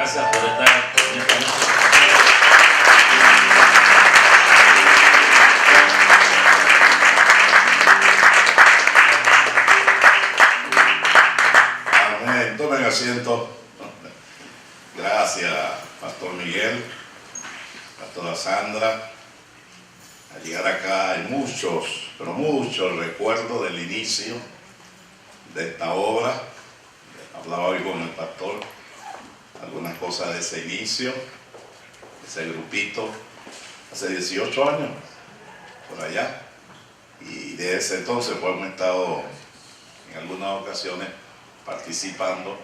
Gracias por estar en esta noche. Amén. Tomen asiento. Gracias, Pastor Miguel, Pastora Sandra. Al llegar acá hay muchos, pero muchos recuerdos del inicio de esta obra. Hablaba hoy con el pastor algunas cosas de ese inicio, ese grupito, hace 18 años, por allá. Y de ese entonces pues hemos estado en algunas ocasiones participando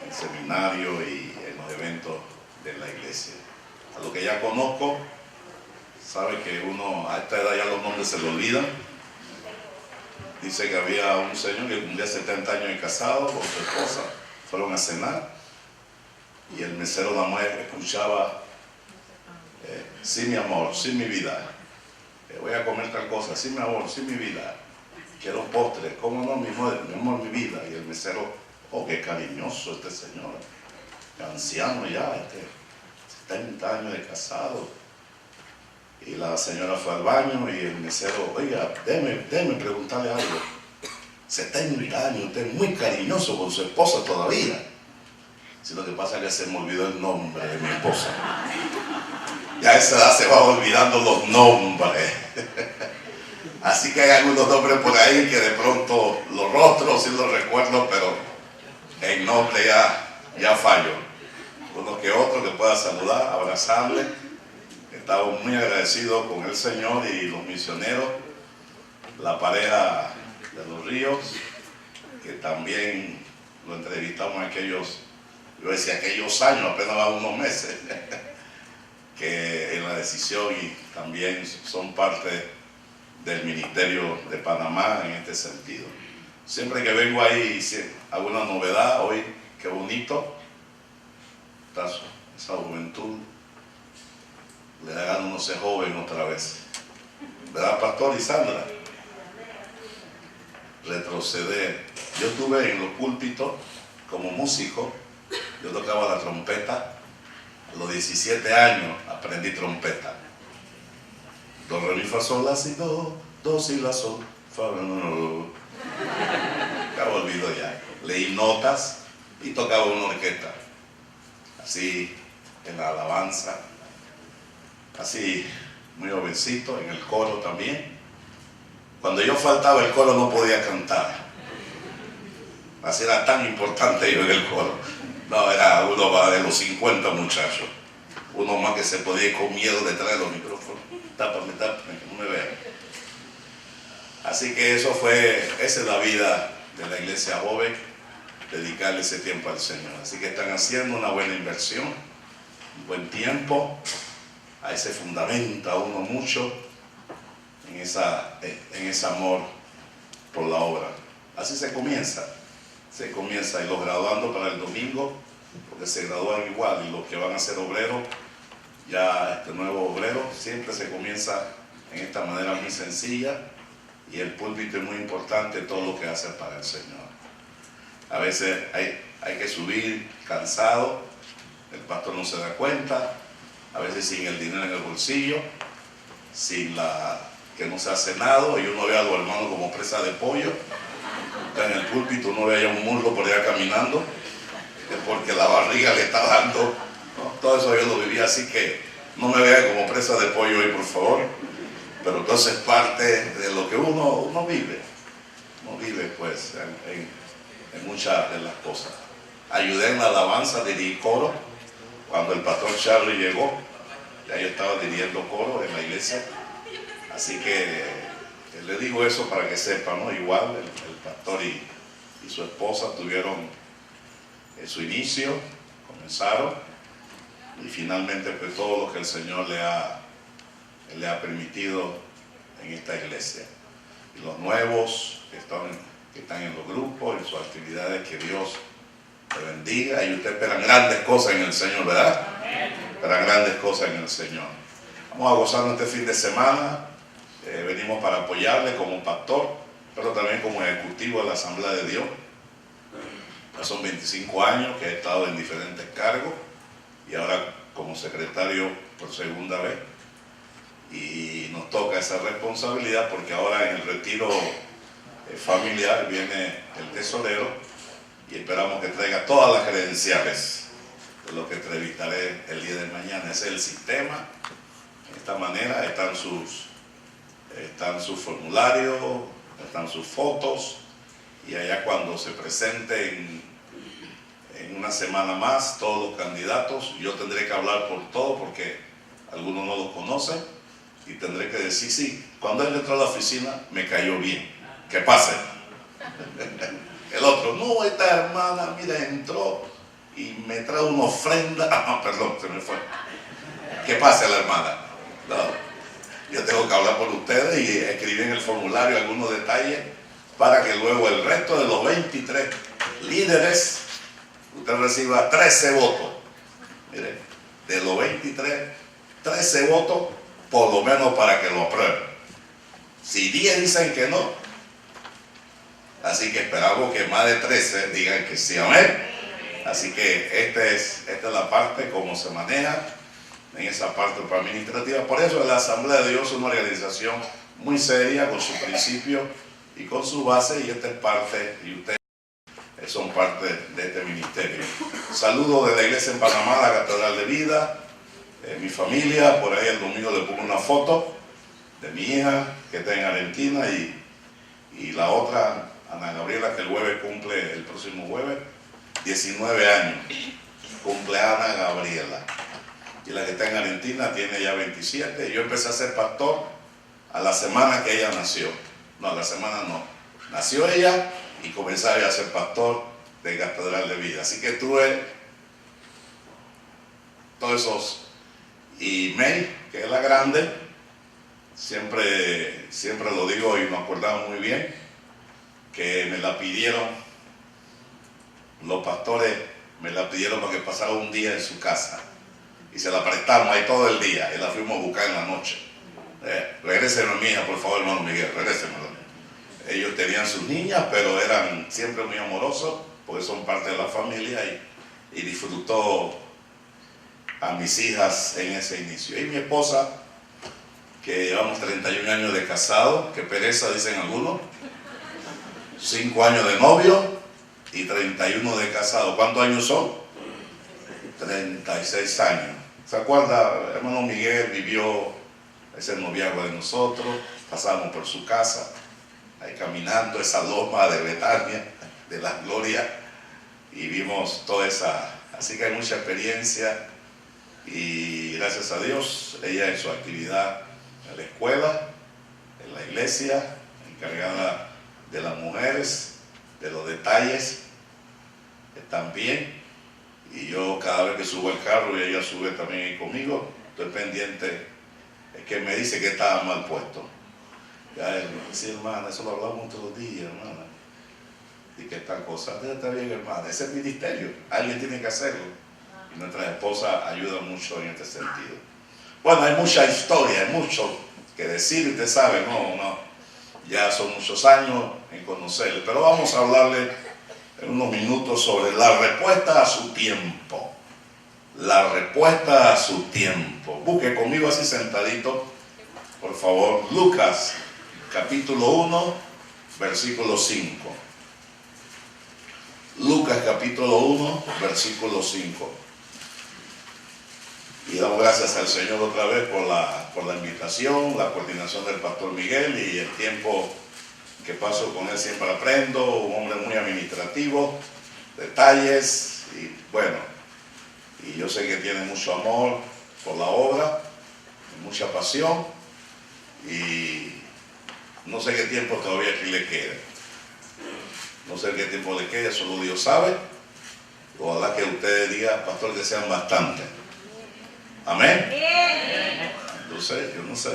en seminarios y en los eventos de la iglesia. A lo que ya conozco, sabe que uno a esta edad ya los nombres se le olvidan. Dice que había un señor que cumplía 70 años de casado con su esposa, fueron a cenar y el mesero nada más escuchaba: sí mi amor, sí mi vida, voy a comer tal cosa, sí mi amor, sí mi vida, quiero postre, ¿cómo no mi amor, mi vida? Y el mesero: oh, qué cariñoso este señor, anciano ya, 70 años de casado. Y la señora fue al baño y el mesero: oiga, déme preguntarle algo, 70 años, usted es muy cariñoso con su esposa todavía. Si lo que pasa es que se me olvidó el nombre de mi esposa. Ya a esa edad se va olvidando los nombres. Así que hay algunos nombres por ahí que de pronto los rostros sí los recuerdo, pero el nombre ya fallo. Uno que otro que pueda saludar, abrazarle. Estamos muy agradecidos con el Señor y los misioneros, la pareja de los Ríos, que también lo entrevistamos aquellos años, apenas va unos meses, que en la decisión y también son parte del Ministerio de Panamá en este sentido. Siempre que vengo ahí, alguna novedad, hoy, qué bonito, esa juventud, le hagan uno ser joven otra vez, ¿verdad, Pastor y Sandra? Retroceder. Yo estuve en los púlpitos como músico, yo tocaba la trompeta. A los 17 años aprendí trompeta. Do, re, mi, fa, sol, la, si, do, si, la, sol, fa, no. Ya olvido ya. Leí notas y tocaba una orquesta. Así, en la alabanza. Así, muy jovencito, en el coro también. Cuando yo faltaba el coro no podía cantar. Así era tan importante yo en el coro. No, era uno más de los 50 muchachos. Uno más que se podía ir con miedo detrás de los micrófonos. Tápame, que no me vean. Así que esa es la vida de la iglesia joven, dedicarle ese tiempo al Señor. Así que están haciendo una buena inversión, un buen tiempo. Ahí se fundamenta uno mucho en ese amor por la obra. Así se comienza y los graduando para el domingo, porque se gradúan igual, y los que van a ser obreros, ya este nuevo obrero, siempre se comienza en esta manera muy sencilla, y el púlpito es muy importante, todo lo que hace para el Señor. A veces hay que subir cansado, el pastor no se da cuenta, a veces sin el dinero en el bolsillo, que no se ha cenado, y uno ve a los hermanos como presa de pollo. En el púlpito uno ve allá un muslo por allá caminando, es porque la barriga le está dando, ¿no? Todo eso yo lo viví, así que no me vea como presa de pollo hoy, por favor. Pero entonces parte de lo que uno vive. Uno vive pues en muchas de las cosas. Ayudé en la alabanza, dirigí coro. Cuando el pastor Charlie llegó, ya yo estaba dirigiendo coro en la iglesia. Así que le digo eso para que sepan, ¿no? Igual el pastor y su esposa tuvieron su inicio, comenzaron, y finalmente pues todo lo que el Señor le ha permitido en esta iglesia. Y los nuevos que están en los grupos, en sus actividades, que Dios te bendiga, y ustedes esperan grandes cosas en el Señor, ¿verdad? Esperan grandes cosas en el Señor. Vamos a gozarnos este fin de semana. Venimos para apoyarle como pastor, pero también como ejecutivo de la Asamblea de Dios. Ya son 25 años que he estado en diferentes cargos y ahora como secretario por segunda vez. Y nos toca esa responsabilidad porque ahora en el retiro familiar viene el tesorero y esperamos que traiga todas las credenciales de lo que entrevistaré el día de mañana. Ese es el sistema. De esta manera están sus formularios, están sus fotos, y allá cuando se presenten en una semana más todos los candidatos, yo tendré que hablar por todo porque algunos no los conocen y tendré que decir, sí, cuando él entró a la oficina me cayó bien, que pase. El otro, no, esta hermana, mira, entró y me trae una ofrenda, perdón, se me fue, que pase la hermana. No, yo tengo que hablar por ustedes y escribir en el formulario algunos detalles para que luego el resto de los 23 líderes, usted reciba 13 votos. Mire, de los 23, 13 votos, por lo menos para que lo aprueben. Si 10 dicen que no, así que esperamos que más de 13 digan que sí, amén. Así que esta es la parte como se maneja en esa parte administrativa. Por eso la Asamblea de Dios es una organización muy seria con sus principios y con su base, y esta es parte, y ustedes son parte de este ministerio. Saludos de la iglesia en Panamá, la Catedral de Vida, mi familia. Por ahí el domingo le pongo una foto de mi hija que está en Argentina y la otra, Ana Gabriela, que el próximo jueves, 19 años, cumple Ana Gabriela. Y la que está en Argentina tiene ya 27. Yo empecé a ser pastor a la semana que ella nació. No, a la semana no. Nació ella y comencé a ser pastor de Catedral de Vida. Así que tuve todos esos. Y May, que es la grande, siempre lo digo y nos acordamos muy bien, que me la pidieron, los pastores me la pidieron para que pasara un día en su casa. Y se la prestamos ahí todo el día y la fuimos a buscar en la noche. Regrésenme, mi hija, por favor, hermano Miguel, regrésenme. Ellos tenían sus niñas, pero eran siempre muy amorosos, porque son parte de la familia, y disfrutó a mis hijas en ese inicio. Y mi esposa, que llevamos 31 años de casado, que pereza dicen algunos, 5 años de novio y 31 de casado. ¿Cuántos años son? 36 años. ¿Se acuerda? Hermano Miguel vivió ese noviazgo de nosotros, pasamos por su casa, ahí caminando esa loma de Betania, de la Gloria, y vimos toda esa, así que hay mucha experiencia, y gracias a Dios, ella en su actividad en la escuela, en la iglesia, encargada de las mujeres, de los detalles, también. Y yo cada vez que subo el carro y ella sube también ahí conmigo, estoy pendiente, es que me dice que estaba mal puesto. Ya él me dice, hermana, eso lo hablamos todos los días, hermana. Y que tal cosa, está bien, hermana, ese es el ministerio, alguien tiene que hacerlo. Y nuestra esposa ayuda mucho en este sentido. Bueno, hay mucha historia, hay mucho que decir, usted sabe, ya son muchos años en conocerle, pero vamos a hablarle en unos minutos sobre la respuesta a su tiempo. La respuesta a su tiempo. Busque conmigo así sentadito, por favor, Lucas, capítulo 1, versículo 5. Lucas, capítulo 1, versículo 5. Y damos gracias al Señor otra vez por la invitación, la coordinación del pastor Miguel y el tiempo que paso con él. Siempre aprendo, un hombre muy administrativo, detalles, y bueno, y yo sé que tiene mucho amor por la obra, mucha pasión, y no sé qué tiempo todavía aquí le queda. No sé qué tiempo le queda, solo Dios sabe. Ojalá que ustedes digan, pastor, que sean bastantes. Amén. Entonces, yo no sé.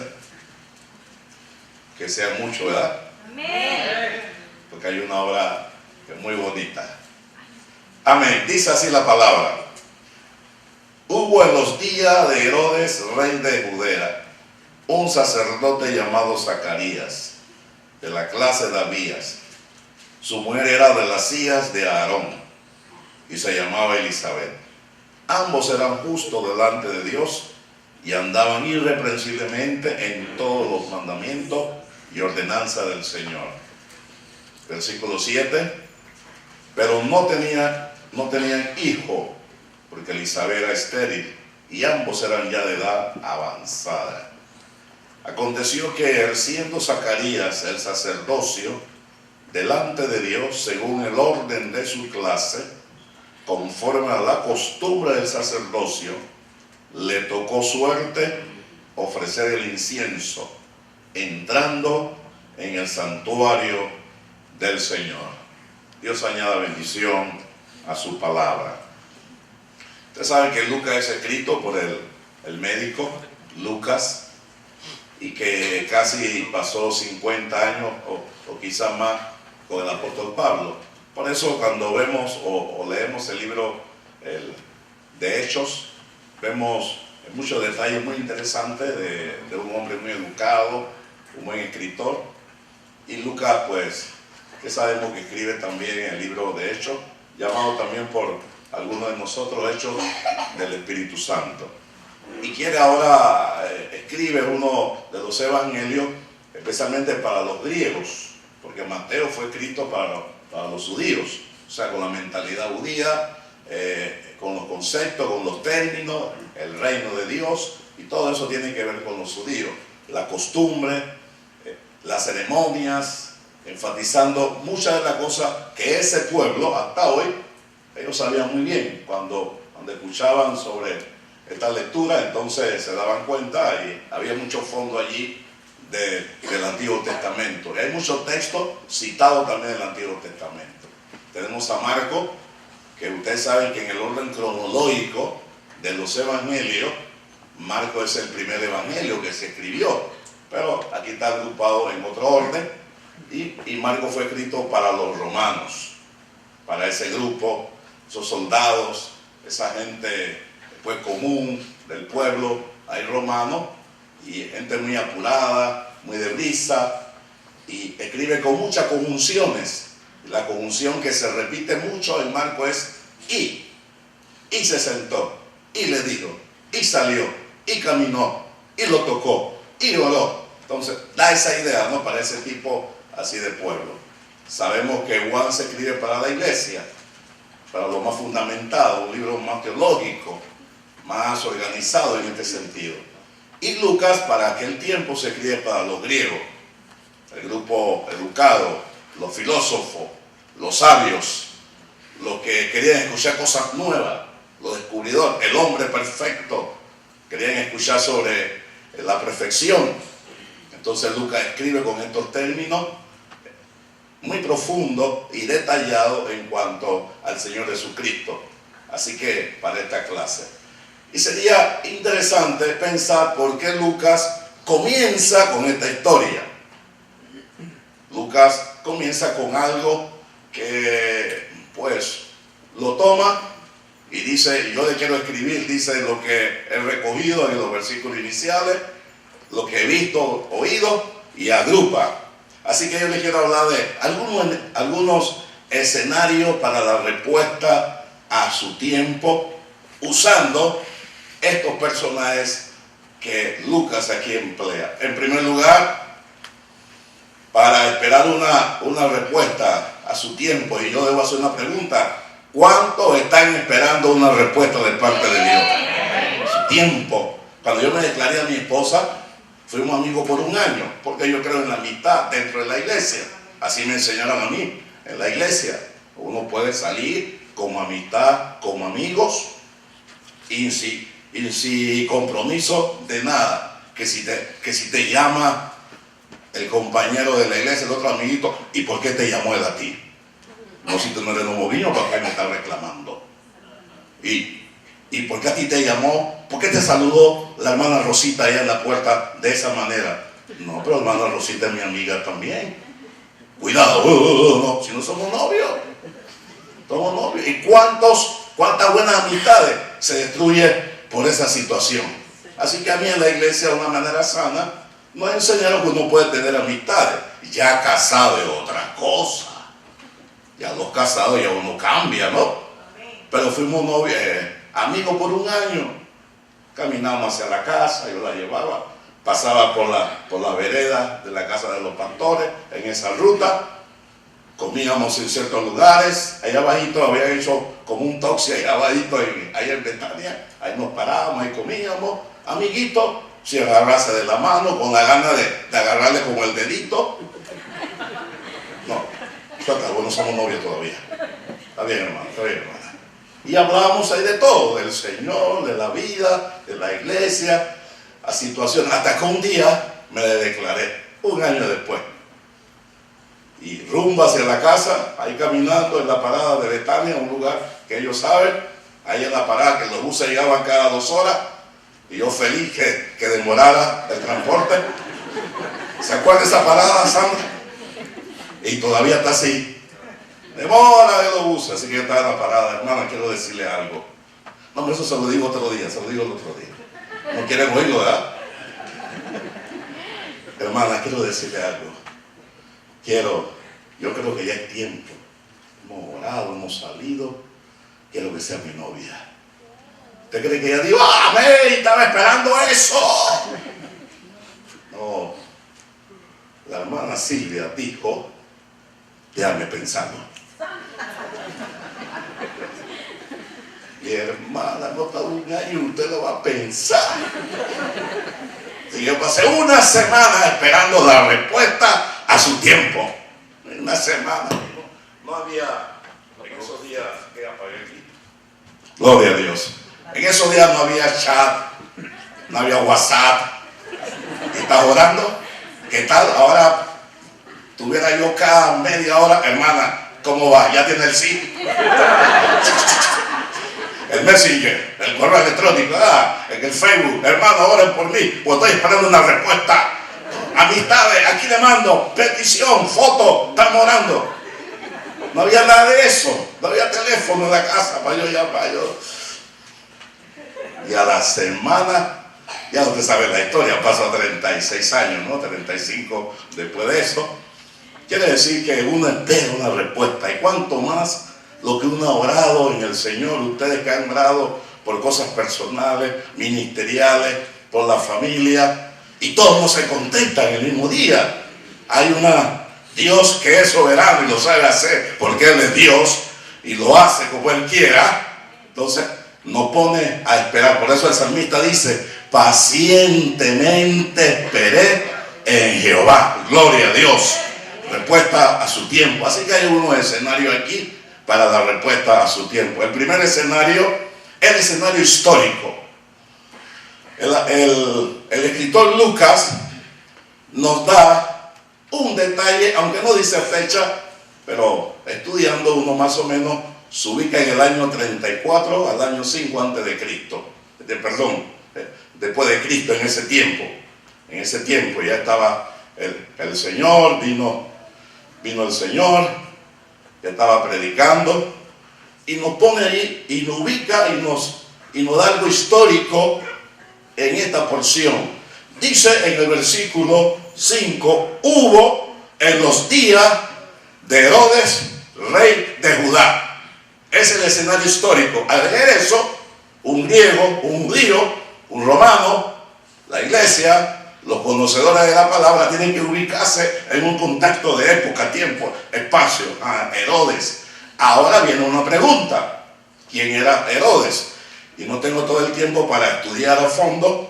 Que sea mucho, ¿verdad? Amén. Porque hay una obra que es muy bonita. Amén. Dice así la palabra. Hubo en los días de Herodes, rey de Judea, un sacerdote llamado Zacarías, de la clase de Abías. Su mujer era de las hijas de Aarón. y se llamaba Elizabeth. Ambos eran justos delante de Dios y andaban irreprensiblemente en todos los mandamientos y ordenanzas del Señor. Versículo 7. Pero no tenían hijo, porque Elizabeth era estéril y ambos eran ya de edad avanzada. Aconteció que ejerciendo Zacarías el sacerdocio delante de Dios según el orden de su clase, conforme a la costumbre del sacerdocio, le tocó suerte ofrecer el incienso, entrando en el santuario del Señor. Dios añada bendición a su palabra. Ustedes saben que Lucas es escrito por el médico Lucas, y que casi pasó 50 años o quizás más con el apóstol Pablo. Por eso cuando vemos o leemos el libro de Hechos, vemos muchos detalles muy interesantes de un hombre muy educado, un buen escritor. Y Lucas, pues, que sabemos que escribe también el libro de Hechos, llamado también por algunos de nosotros Hechos del Espíritu Santo. Y quiere ahora, escribe uno de los evangelios, especialmente para los griegos, porque Mateo fue escrito para los judíos, o sea, con la mentalidad judía, con los conceptos, con los términos, el reino de Dios, y todo eso tiene que ver con los judíos, la costumbre, las ceremonias, enfatizando muchas de las cosas que ese pueblo, hasta hoy, ellos sabían muy bien. Cuando escuchaban sobre esta lectura, entonces se daban cuenta y había mucho fondo allí del Antiguo Testamento. Hay muchos textos citados también del Antiguo Testamento. Tenemos a Marcos, que ustedes saben que en el orden cronológico de los evangelios, Marcos es el primer evangelio que se escribió, pero aquí está agrupado en otro orden, y Marcos fue escrito para los romanos, para ese grupo, esos soldados, esa gente pues común del pueblo, hay romanos, y gente muy apurada, muy deprisa, y escribe con muchas conjunciones. La conjunción que se repite mucho en Marcos es y se sentó, y le dijo, y salió, y caminó, y lo tocó, y oró. Entonces da esa idea, ¿no?, para ese tipo así de pueblo. Sabemos que Juan se escribe para la iglesia, para lo más fundamentado, un libro más teológico, más organizado en este sentido. Y Lucas para aquel tiempo se escribe para los griegos, el grupo educado, los filósofos, los sabios, los que querían escuchar cosas nuevas, los descubridores, el hombre perfecto, querían escuchar sobre la perfección. Entonces Lucas escribe con estos términos muy profundos y detallados en cuanto al Señor Jesucristo. Así que para esta clase. Y sería interesante pensar por qué Lucas comienza con esta historia. Lucas comienza con algo que pues lo toma y dice, yo le quiero escribir, dice lo que he recogido en los versículos iniciales, lo que he visto, oído, y agrupa. Así que yo le quiero hablar de algunos escenarios para la respuesta a su tiempo, usando estos personajes que Lucas aquí emplea. En primer lugar, para esperar una respuesta a su tiempo, y yo debo hacer una pregunta: ¿cuántos están esperando una respuesta de parte de Dios? Su tiempo. Cuando yo me declaré a mi esposa, fuimos amigos por un año, porque yo creo en la amistad dentro de la iglesia. Así me enseñaron a mí en la iglesia. Uno puede salir como amistad, como amigos, y sin compromiso de nada. Que si te llama el compañero de la iglesia, el otro amiguito, ¿y por qué te llamó él a ti? No, si tú no eres nuevo vino, ¿para qué me estás reclamando? ¿Y por qué a ti te llamó? ¿Por qué te saludó la hermana Rosita allá en la puerta de esa manera? No, pero la hermana Rosita es mi amiga también. Cuidado, no, si no somos novios. Somos novios. ¿Y cuántas buenas amistades se destruyen por esa situación? Así que a mí en la iglesia, de una manera sana, nos enseñaron que uno puede tener amistades. Ya casado es otra cosa. Ya los casados ya uno cambia, ¿no? pero fuimos novios, amigos por un año. Caminamos hacia la casa, yo la llevaba, pasaba por la vereda de la casa de los pastores, en esa ruta, comíamos en ciertos lugares, allá abajito había hecho como un taxi, allá abajito, allá en Betania, ahí nos parábamos, ahí comíamos, amiguitos, si agarrarse de la mano, con la gana de agarrarle como el dedito. No, esto acabó, no somos novios todavía. Está bien, hermano, está bien, hermana. Y hablábamos ahí de todo, del Señor, de la vida, de la iglesia, a situaciones, hasta que un día me le declaré, un año después. Y rumbo hacia la casa, ahí caminando en la parada de Betania, un lugar que ellos saben, ahí en la parada que los buses llegaban cada 2 horas, y yo feliz que demorara el transporte. ¿Se acuerda de esa parada, Sandra? Y todavía está así. Demora de los buses, así que yo estaba en la parada. Hermana, quiero decirle algo. No, pero eso se lo digo otro día, se lo digo el otro día. No quieren oírlo, ¿verdad? Hermana, quiero decirle algo. Yo creo que ya es tiempo. Hemos orado, hemos salido. Quiero que sea mi novia. ¿Usted cree que ella dijo, amén, estaba esperando eso? No. La hermana Silvia dijo, déjame pensarlo. Mi hermana, no está un año, usted lo va a pensar. Y yo pasé una semana esperando la respuesta a su tiempo. Una semana. No había, en esos días, que apagué aquí. Gloria a Dios. En esos días no había chat, no había WhatsApp. ¿Estás orando? ¿Qué tal? Ahora tuviera yo cada media hora, hermana, ¿cómo va? ¿Ya tiene el sí? El Messenger, el correo electrónico, en el Facebook, hermano, oren por mí, pues estoy esperando una respuesta. Amistades, aquí le mando, petición, foto, estamos orando. No había nada de eso, no había teléfono en la casa para yo llamar. Y a la semana, ya usted sabe la historia, pasó 36 años, ¿no? 35 después de eso. Quiere decir que uno espera una respuesta. Y cuanto más lo que uno ha orado en el Señor, ustedes que han orado por cosas personales, ministeriales, por la familia, y todos no se contentan el mismo día. Hay Dios que es soberano y lo sabe hacer porque Él es Dios y lo hace como Él quiera. Entonces nos pone a esperar. Por eso el salmista dice, pacientemente esperé en Jehová. Gloria a Dios. Respuesta a su tiempo. Así que hay unos escenarios aquí para la respuesta a su tiempo. El primer escenario es el escenario histórico. El escritor Lucas nos da un detalle, aunque no dice fecha, pero estudiando uno más o menos se ubica en el año 34 al año 5 antes de Cristo. Después de Cristo, en ese tiempo. En ese tiempo ya estaba el Señor, vino el Señor, que estaba predicando, y nos pone ahí, y nos ubica, y nos da algo histórico en esta porción. Dice en el versículo 5, hubo en los días de Herodes, rey de Judá. Es el escenario histórico. Al leer eso, un griego, un judío, un romano, la iglesia, los conocedores de la palabra tienen que ubicarse en un contexto de época, tiempo, espacio. Herodes. Ahora viene una pregunta. ¿Quién era Herodes? Y no tengo todo el tiempo para estudiar a fondo,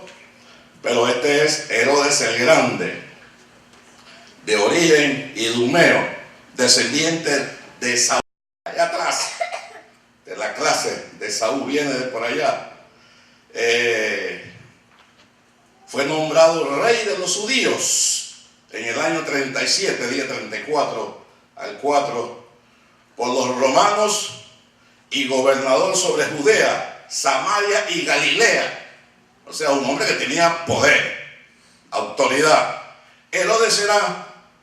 pero este es Herodes el Grande, de origen idumeo, descendiente de Saúl. Allá atrás, de la clase de Saúl, viene de por allá. Fue nombrado rey de los judíos en el año 37, día 34 al 4, por los romanos y gobernador sobre Judea, Samaria y Galilea. O sea, un hombre que tenía poder, autoridad. Herodes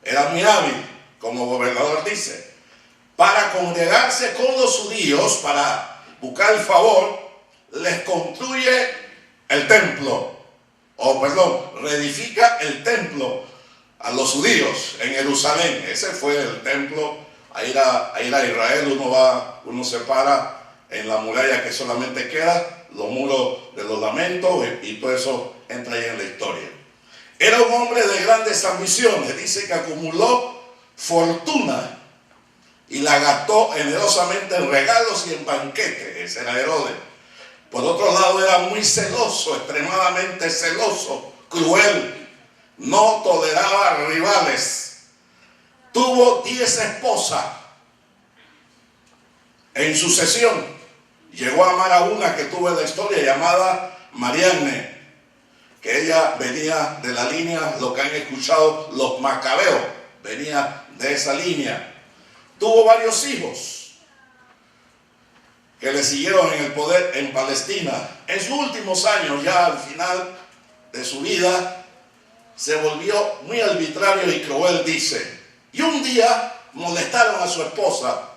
era muy hábil, como gobernador dice, para congregarse con los judíos, para buscar el favor, les construye el templo. Reedifica el templo a los judíos en Jerusalén. Ese fue el templo. A ir a Israel uno se para en la muralla que solamente queda, los muros de los lamentos, y todo eso entra ahí en la historia. Era un hombre de grandes ambiciones, dice que acumuló fortuna y la gastó generosamente en regalos y en banquetes. Ese era Herodes. Por otro lado, era muy celoso, extremadamente celoso, cruel, no toleraba rivales. Tuvo 10 esposas en sucesión. Llegó a amar a una que tuvo en la historia llamada Marianne, que ella venía de la línea, lo que han escuchado, los macabeos, venía de esa línea. Tuvo varios hijos que le siguieron en el poder en Palestina. En sus últimos años, ya al final de su vida, se volvió muy arbitrario y cruel, dice. Y un día molestaron a su esposa.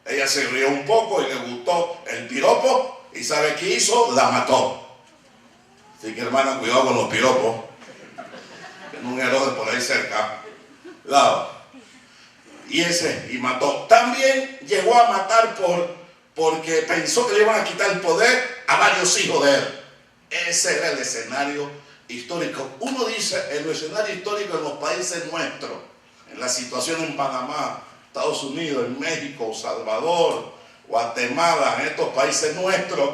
Ella se rió un poco y le gustó el piropo. ¿Y sabe qué hizo? La mató. Así que, hermana, cuidado con los piropos. Tiene un Herodes por ahí cerca. Cuidado. Y mató. También llegó a matar porque pensó que le iban a quitar el poder a varios hijos de él. Ese era el escenario histórico. Uno dice, el escenario histórico en los países nuestros, en la situación en Panamá, Estados Unidos, en México, Salvador, Guatemala, en estos países nuestros,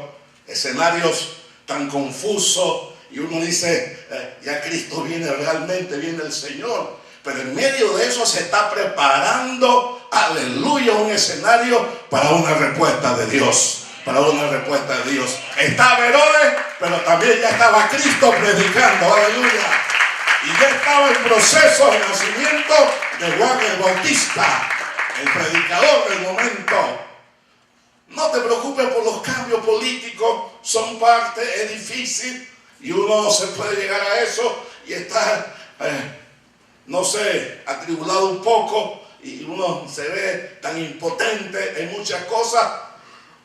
escenarios tan confusos, y uno dice, ya Cristo viene realmente, viene el Señor. Pero en medio de eso se está preparando, aleluya, un escenario para una respuesta de Dios. Para una respuesta de Dios. Estaba Herodes, pero también ya estaba Cristo predicando, aleluya. Y ya estaba el proceso de nacimiento de Juan el Bautista, el predicador del momento. No te preocupes por los cambios políticos, son parte, es difícil, y uno se puede llegar a eso y estar, no sé, atribulado un poco, y uno se ve tan impotente en muchas cosas,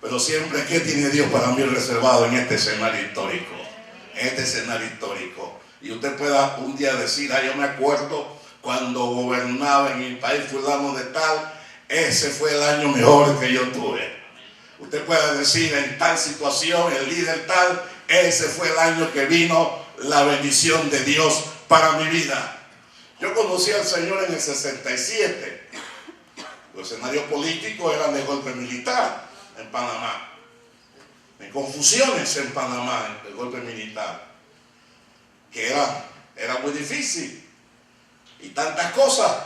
pero siempre, ¿qué tiene Dios para mí reservado en este escenario histórico? En este escenario histórico. Y usted pueda un día decir, yo me acuerdo cuando gobernaba en mi país fulano de tal, ese fue el año mejor que yo tuve. Usted puede decir, en tal situación, el líder tal, ese fue el año que vino la bendición de Dios para mi vida. Yo conocí al Señor en el 67. Los escenarios políticos eran de golpe militar en Panamá. En confusiones en Panamá, el golpe militar. Que era muy difícil. Y tantas cosas.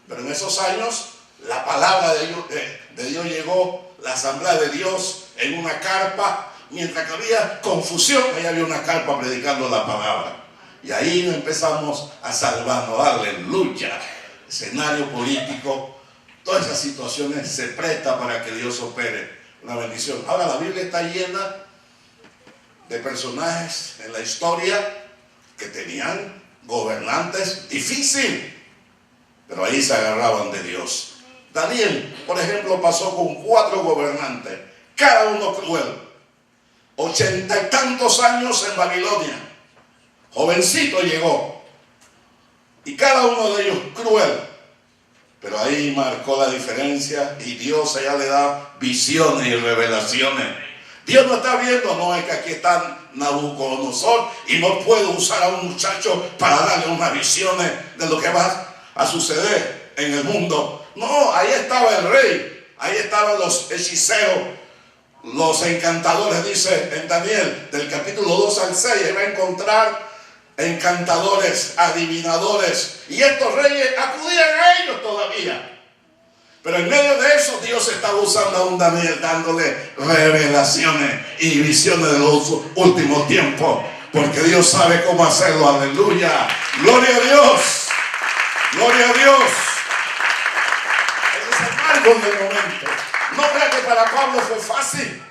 Pero en esos años, la palabra de Dios llegó, la asamblea de Dios en una carpa. Mientras que había confusión, ahí había una carpa predicando la palabra. Y ahí nos empezamos a salvarnos, aleluya. Escenario político, todas esas situaciones se prestan para que Dios opere una bendición. Ahora la Biblia está llena de personajes en la historia que tenían gobernantes difíciles, pero ahí se agarraban de Dios. Daniel, por ejemplo, pasó con 4 gobernantes, cada uno cruel. 80 y tantos años en Babilonia. Jovencito llegó. Y cada uno de ellos cruel. Pero ahí marcó la diferencia y Dios allá le da visiones y revelaciones. Dios no está viendo, no es que aquí está Nabucodonosor y no puedo usar a un muchacho para darle unas visiones de lo que va a suceder en el mundo. No, ahí estaba el rey, ahí estaban los hechiceros, los encantadores, dice en Daniel, del capítulo 2 al 6, ahí va a encontrar encantadores, adivinadores, y estos reyes acudían a ellos todavía. Pero en medio de eso Dios estaba usando a un Daniel, dándole revelaciones y visiones de los últimos tiempos, porque Dios sabe cómo hacerlo, aleluya, gloria a Dios, gloria a Dios. Ese es el marco del momento. No crea que para Pablo fue fácil,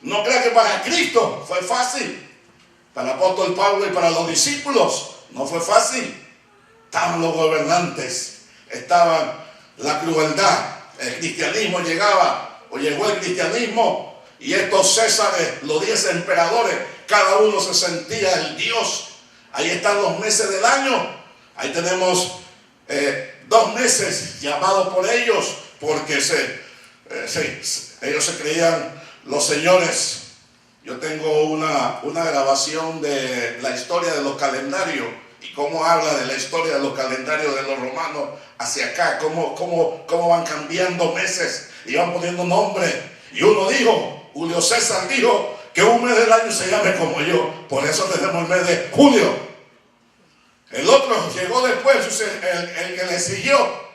no crea que para Cristo fue fácil. Para el apóstol Pablo y para los discípulos no fue fácil. Estaban los gobernantes, estaban la crueldad, el cristianismo llegaba, o llegó el cristianismo, y estos Césares, los 10 emperadores, cada uno se sentía el Dios. Ahí están los meses del año, ahí tenemos 2 meses llamados por ellos, porque ellos se creían los señores. Yo tengo una grabación de la historia de los calendarios y cómo habla de la historia de los calendarios de los romanos hacia acá, cómo van cambiando meses y van poniendo nombres. Y uno dijo, Julio César dijo que un mes del año se llame como yo, por eso tenemos el mes de julio. El otro llegó después, el que le siguió,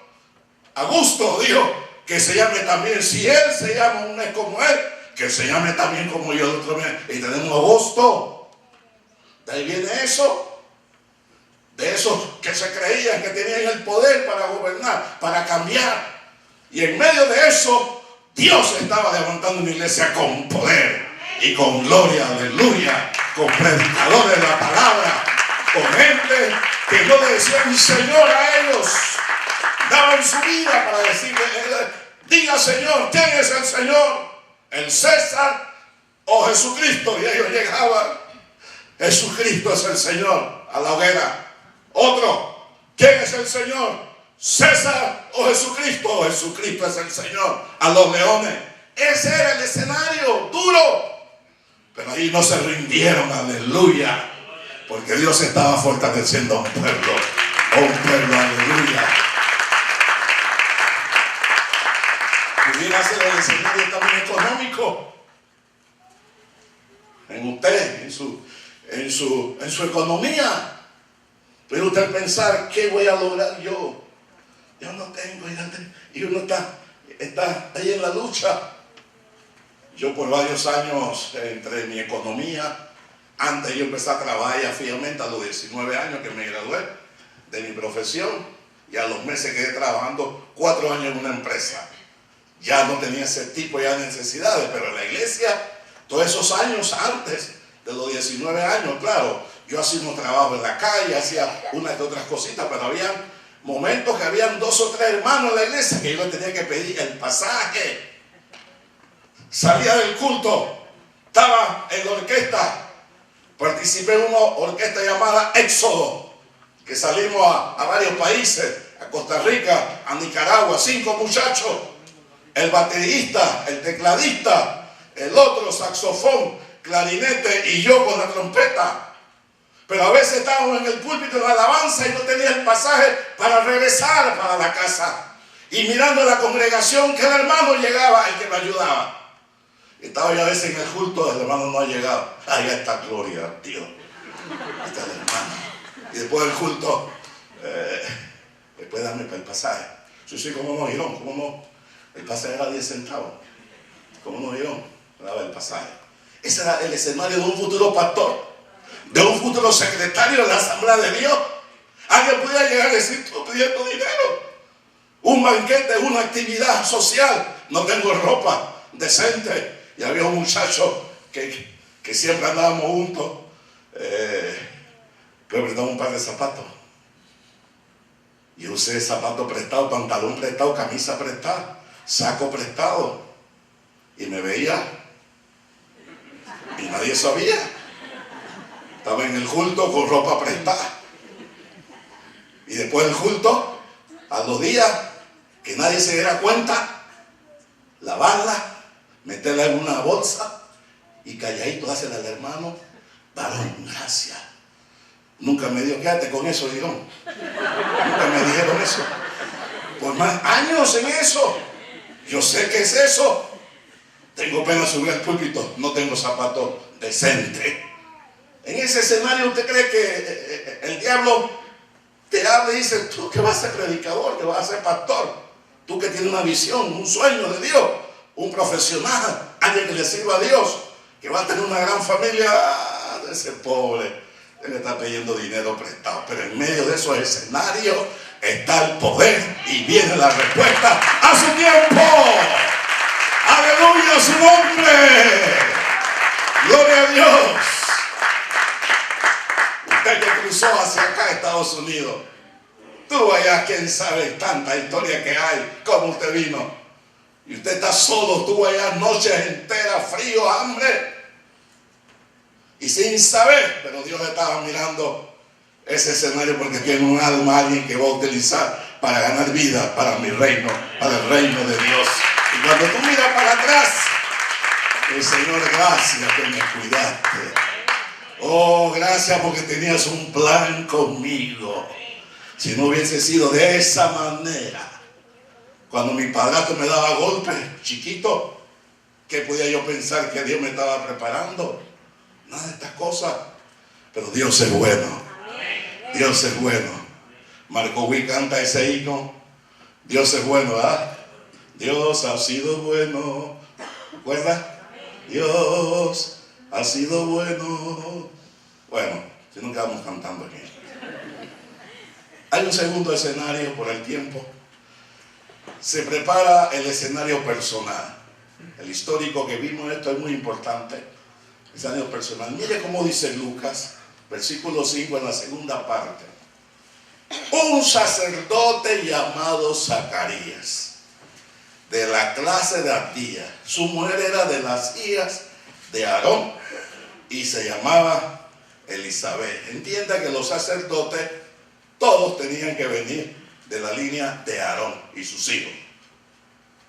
Augusto, dijo que se llame también, si él se llama un mes como él, que se llame también como yo el otro mes. Y tenemos agosto. De ahí viene eso. De esos que se creían que tenían el poder para gobernar, para cambiar. Y en medio de eso, Dios estaba levantando una iglesia con poder y con gloria, aleluya, con predicadores de la palabra, con gente que yo le decía mi Señor a ellos. Daban su vida para decirle, diga Señor, ¿quién es el Señor? ¿El César o Jesucristo? Y ellos llegaban, Jesucristo es el Señor, a la hoguera. Otro, ¿quién es el Señor? ¿César o Jesucristo? Jesucristo es el Señor, a los leones. Ese era el escenario duro, pero ahí no se rindieron, aleluya, porque Dios estaba fortaleciendo a un pueblo, aleluya. Pudiera ser el escenario también económico en usted, en su economía. Puede usted pensar, ¿qué voy a lograr yo? Yo no tengo, y uno está ahí en la lucha. Yo por varios años, entre mi economía, antes yo empecé a trabajar ya fielmente a los 19 años que me gradué de mi profesión, y a los meses quedé trabajando 4 años en una empresa. Ya no tenía ese tipo de necesidades, pero en la iglesia, todos esos años antes de los 19 años, claro, yo hacía unos trabajos en la calle, hacía unas y otras cositas, pero había momentos que habían 2 o 3 hermanos en la iglesia que yo les tenía que pedir el pasaje. Salía del culto, estaba en la orquesta, participé en una orquesta llamada Éxodo, que salimos a varios países, a Costa Rica, a Nicaragua, 5 muchachos. El baterista, el tecladista, el otro saxofón, clarinete y yo con la trompeta. Pero a veces estábamos en el púlpito de la alabanza y no tenía el pasaje para regresar para la casa. Y mirando la congregación que el hermano llegaba, el que me ayudaba. Estaba yo a veces en el culto, el hermano no ha llegado. Allá está gloria, Dios. Está el hermano. Y después del culto, después dame el pasaje. Sí, ¿cómo no, Girón? ¿Cómo no? El pasaje era 10 centavos. ¿Cómo no, Girón? Me daba el pasaje. Ese era el escenario de un futuro pastor, de un futuro secretario de la Asamblea de Dios. Alguien podía llegar y decir, tú pidiendo dinero. Un banquete, una actividad social. No tengo ropa decente. Y había un muchacho que siempre andábamos juntos. Que me prestaba un par de zapatos. Y usé zapato prestado, pantalón prestado, camisa prestada, saco prestado. Y me veía. Y nadie sabía. Estaba en el culto con ropa prestada. Y después del culto, a los días, que nadie se diera cuenta, lavarla, meterla en una bolsa y calladito hacerle al hermano, varón, gracias. Nunca me dijo, quédate con eso, Girón. Nunca me dijeron eso. Por más años en eso. Yo sé qué es eso. Tengo pena subir al púlpito, no tengo zapatos decentes. En ese escenario, ¿usted cree que el diablo te habla y dice, tú que vas a ser predicador, que vas a ser pastor, tú que tienes una visión, un sueño de Dios, un profesional, alguien que le sirva a Dios, que va a tener una gran familia? De ese pobre, él está pidiendo dinero prestado, pero en medio de esos escenarios está el poder y viene la respuesta a su tiempo. ¡Aleluya, su nombre! ¡Gloria a Dios! Usted que cruzó hacia acá, Estados Unidos, tú allá, quién sabe tanta historia que hay, cómo usted vino. Y usted está solo, tú allá noches enteras, frío, hambre. Y sin saber, pero Dios estaba mirando ese escenario porque tiene un alma, alguien que va a utilizar para ganar vida, para mi reino, para el reino de Dios. Y cuando tú miras para atrás Señor, gracias que me cuidaste. Oh, gracias porque tenías un plan conmigo. Si no hubiese sido de esa manera, cuando mi padrastro me daba golpes, chiquito, ¿qué podía yo pensar que Dios me estaba preparando? Nada de estas cosas. Pero Dios es bueno. Dios es bueno. Marco Witt canta ese himno. Dios es bueno, ¿verdad? Dios ha sido bueno. ¿Recuerdas? Dios ha sido bueno. Bueno, si no quedamos cantando aquí. Hay un segundo escenario por el tiempo. Se prepara el escenario personal. El histórico que vimos, esto es muy importante. El escenario personal. Mire cómo dice Lucas, versículo 5 en la segunda parte. Un sacerdote llamado Zacarías, de la clase de Abdías. Su mujer era de las hijas de Aarón y se llamaba Elizabeth. Entienda que los sacerdotes todos tenían que venir de la línea de Aarón y sus hijos.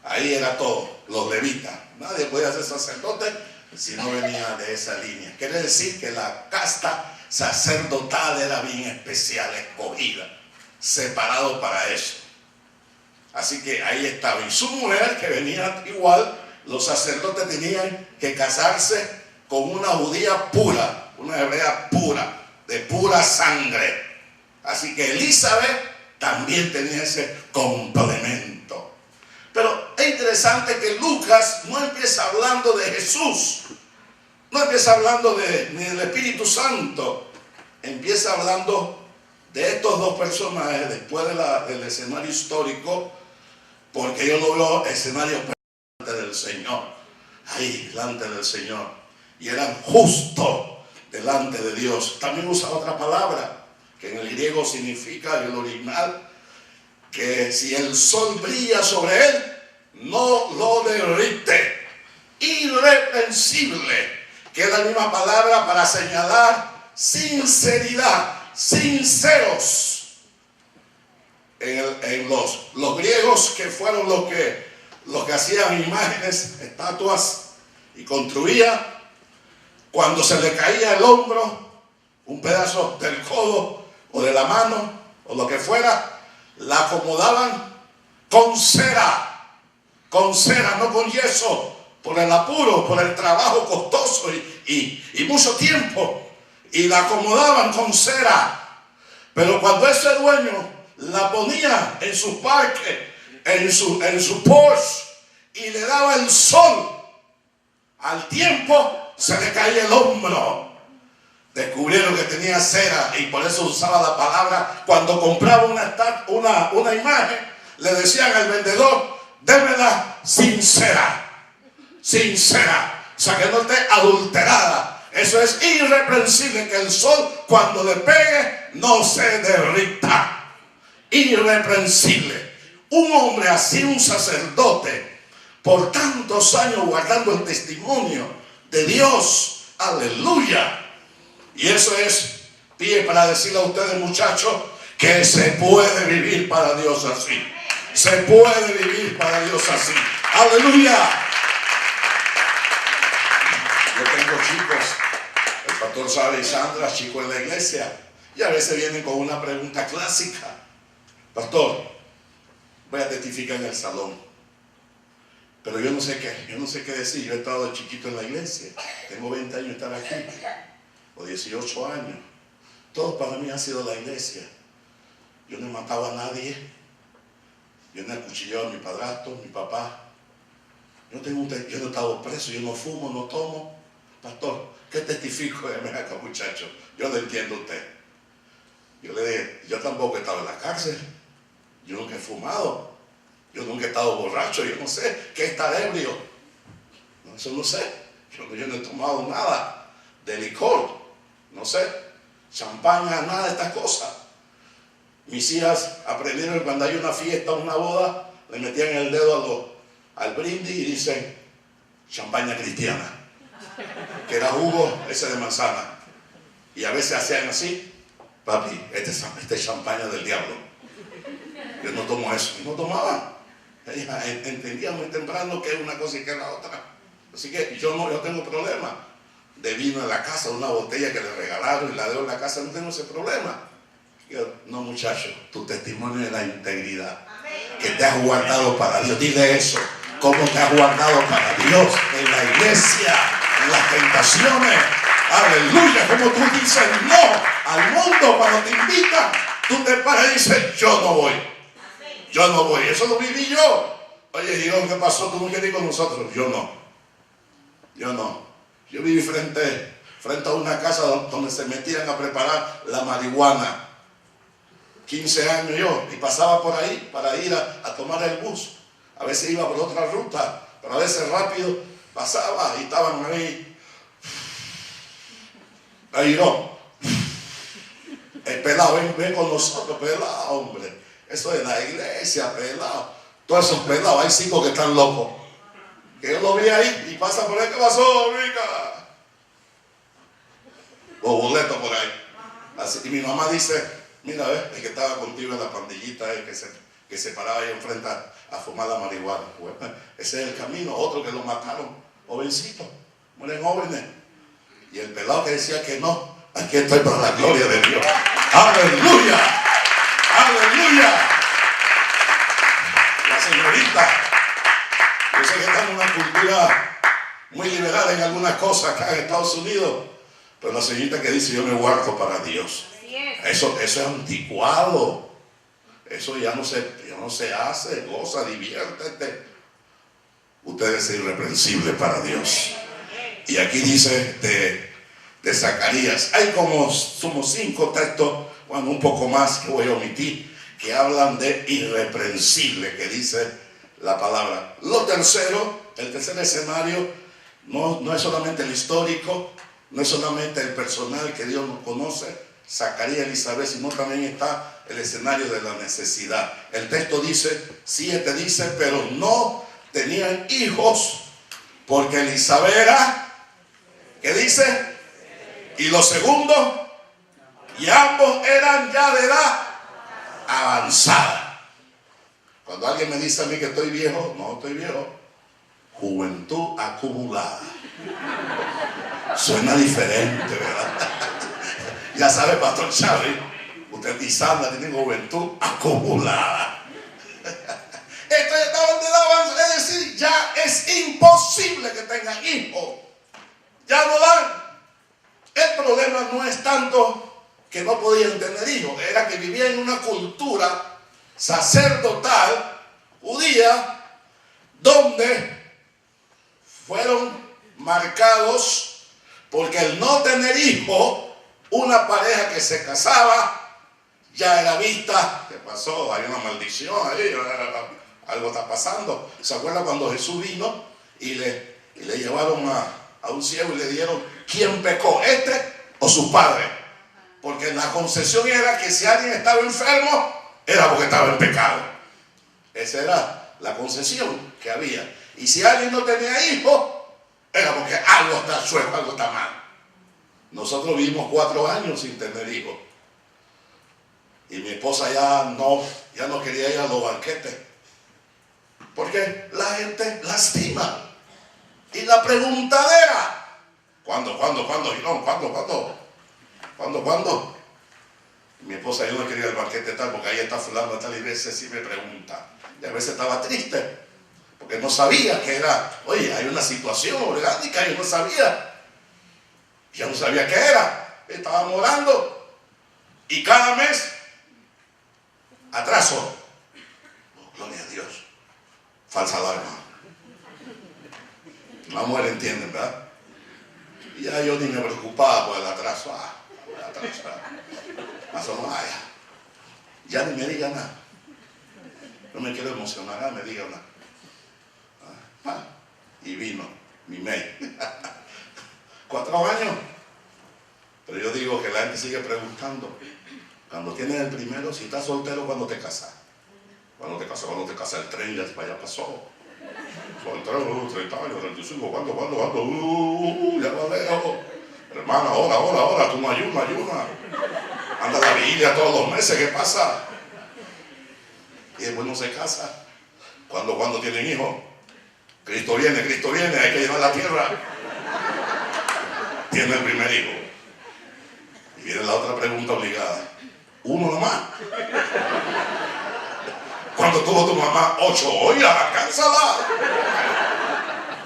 Ahí era todo, los levitas. Nadie podía ser sacerdote si no venía de esa línea. Quiere decir que la casta sacerdotal era bien especial, escogida, separado para eso. Así que ahí estaba. Y su mujer, que venía igual, los sacerdotes tenían que casarse con una judía pura, una hebrea pura, de pura sangre. Así que Elizabeth también tenía ese complemento. Pero es interesante que Lucas no empieza hablando de Jesús, no empieza hablando ni del Espíritu Santo, empieza hablando de estos dos personajes después del escenario histórico, porque yo lo veo escenario delante del Señor, ahí delante del Señor, y eran justos delante de Dios. También usa otra palabra que en el griego significa, en el original, que si el sol brilla sobre él, no lo derrite. Irreprensible, que es la misma palabra para señalar sinceridad, sinceros. En los griegos, que fueron los que hacían imágenes, estatuas y construían, cuando se le caía el hombro, un pedazo del codo o de la mano o lo que fuera, la acomodaban con cera, no con yeso, por el apuro, por el trabajo costoso y mucho tiempo, y la acomodaban con cera. Pero cuando ese dueño la ponía en su parque, en su Porsche, y le daba el sol, al tiempo se le caía el hombro. Descubrieron que tenía cera, y por eso usaba la palabra. Cuando compraba una imagen, le decían al vendedor: démela sincera, o sea, que no esté adulterada. Eso es irreprensible, que el sol cuando le pegue no se derrita. Irreprensible. Un hombre así, un sacerdote, por tantos años guardando el testimonio de Dios. Aleluya. Y eso es pie para decirle a ustedes, muchachos, que se puede vivir para Dios así. Se puede vivir para Dios así. Aleluya. Yo tengo chicos, el pastor sabe, y Sandra, chicos en la iglesia, y a veces vienen con una pregunta clásica: pastor, voy a testificar en el salón, pero yo no sé qué decir. Yo he estado de chiquito en la iglesia, tengo 20 años de estar aquí, o 18 años. Todo para mí ha sido la iglesia. Yo no he matado a nadie, yo no he acuchillado a mi padrastro, mi papá. Yo no he estado preso, yo no fumo, no tomo. Pastor, ¿qué testifico? Ven acá, muchacho, yo no entiendo a usted. Yo le dije: yo tampoco he estado en la cárcel, yo nunca he fumado, yo nunca he estado borracho, yo no sé qué es estar ebrio. No, eso no sé. Yo no he tomado nada de licor, no sé, champaña, nada de estas cosas. Mis hijas aprendieron que cuando hay una fiesta, una boda, le metían el dedo al brindis y dicen: champaña cristiana, que era jugo ese de manzana. Y a veces hacían así: papi, este es champaña del diablo. Yo no tomo eso. Y no tomaban. Ellas entendían muy temprano que es una cosa y que es la otra. Así que yo tengo problema de vino en la casa, una botella que le regalaron y la dejo en la casa, no tengo ese problema. No, muchacho, tu testimonio es la integridad que te has guardado para Dios. Dile eso, cómo te has guardado para Dios en la iglesia, en las tentaciones. Aleluya, como tú dices no al mundo cuando te invitan, tú te paras y dices, yo no voy. Yo no voy, eso lo viví yo. Oye, Dios, ¿qué pasó? ¿Tú no quieres ir con nosotros? Yo no. Yo viví frente a una casa donde se metían a preparar la marihuana. 15 años yo, y pasaba por ahí para ir a tomar el bus. A veces iba por otra ruta, pero a veces rápido pasaba y estaban ahí. Ahí no. El pelado, ven con nosotros, pelado, hombre. Eso es la iglesia, pelado. Todos esos pelados, hay 5 que están locos. Que yo lo vi ahí y pasa por ahí, ¿qué pasó, rica? O boleto por ahí. Así, y mi mamá dice, mira, el que estaba contigo en la pandillita, que se paraba ahí enfrente a fumar la marihuana. Bueno, ese es el camino. Otro que lo mataron, jovencito, mueren jóvenes. Y el pelado que decía que no, aquí estoy para la gloria de Dios. ¡Aleluya! ¡Aleluya! La señorita, yo sé que estamos en una cultura muy liberal en algunas cosas acá en Estados Unidos, pero la señorita que dice yo me guardo para Dios, eso es anticuado. Eso ya no se hace. Goza, diviértete. Usted es irreprensible para Dios. Y aquí dice de Zacarías, hay como 5 textos, bueno, un poco más que voy a omitir, que hablan de irreprensible, que dice la palabra. El tercer escenario no es solamente el histórico, no es solamente el personal que Dios nos conoce, Zacarías y Elizabeth, sino también está el escenario de la necesidad. El texto dice, 7 dice, pero no tenían hijos, porque Elizabeth era, ¿qué dice? Y lo segundo, y ambos eran ya de edad avanzada. Cuando alguien me dice a mí que estoy viejo, no estoy viejo. Juventud acumulada. Suena diferente, ¿verdad? Ya sabe, Pastor Chávez, usted y Sandra tienen juventud acumulada. Esto ya estaban de edad avanzada, es decir, ya es imposible que tengan hijos. Ya no dan. El problema no es tanto que no podían tener hijos, era que vivían en una cultura sacerdotal judía donde fueron marcados porque el no tener hijos, una pareja que se casaba ya era vista. ¿Qué pasó? Hay una maldición ahí, algo está pasando. ¿Se acuerdan cuando Jesús vino y le llevaron a un ciego y le dieron, ¿quién pecó, este o su padre? Porque la concepción era que si alguien estaba enfermo era porque estaba en pecado. Esa era la concepción que había. Y si alguien no tenía hijos era porque algo está suelto, algo está mal. Nosotros vivimos 4 años sin tener hijos. Y mi esposa ya no quería ir a los banquetes. Porque la gente lastima. Y la preguntadera, ¿cuándo, Girón? ¿Cuándo? Mi esposa yo no quería ir al banquete tal, porque ahí está fulano tal, y a veces sí me pregunta. Y a veces estaba triste, porque no sabía que era, oye, hay una situación orgánica, yo no sabía. Yo no sabía qué era. Estábamos orando. Y cada mes, atraso. Oh, gloria a Dios. Falsa alarma. La mujer entiende, ¿verdad? Y ya yo ni me preocupaba por el atraso. Ya ni me diga nada. No me quiero emocionar, me diga nada. Y vino mi mail. 4 años. Pero yo digo que la gente sigue preguntando. Cuando tienes el primero, si estás soltero, ¿cuándo te casas? ¿Cuándo te casas? El tren ya para allá pasó. Soltero, 30 años, 35, ¿cuándo? Ya lo veo. Hermana, ahora, tú no ayunas. Anda a la vigilia todos los meses, ¿qué pasa? Y después no se casa. ¿Cuándo tienen hijos? Cristo viene, hay que llenar la tierra. Tiene el primer hijo. Y viene la otra pregunta obligada. ¿Uno nomás? ¿Cuánto tuvo tu mamá? 8. Oiga, alcánzala.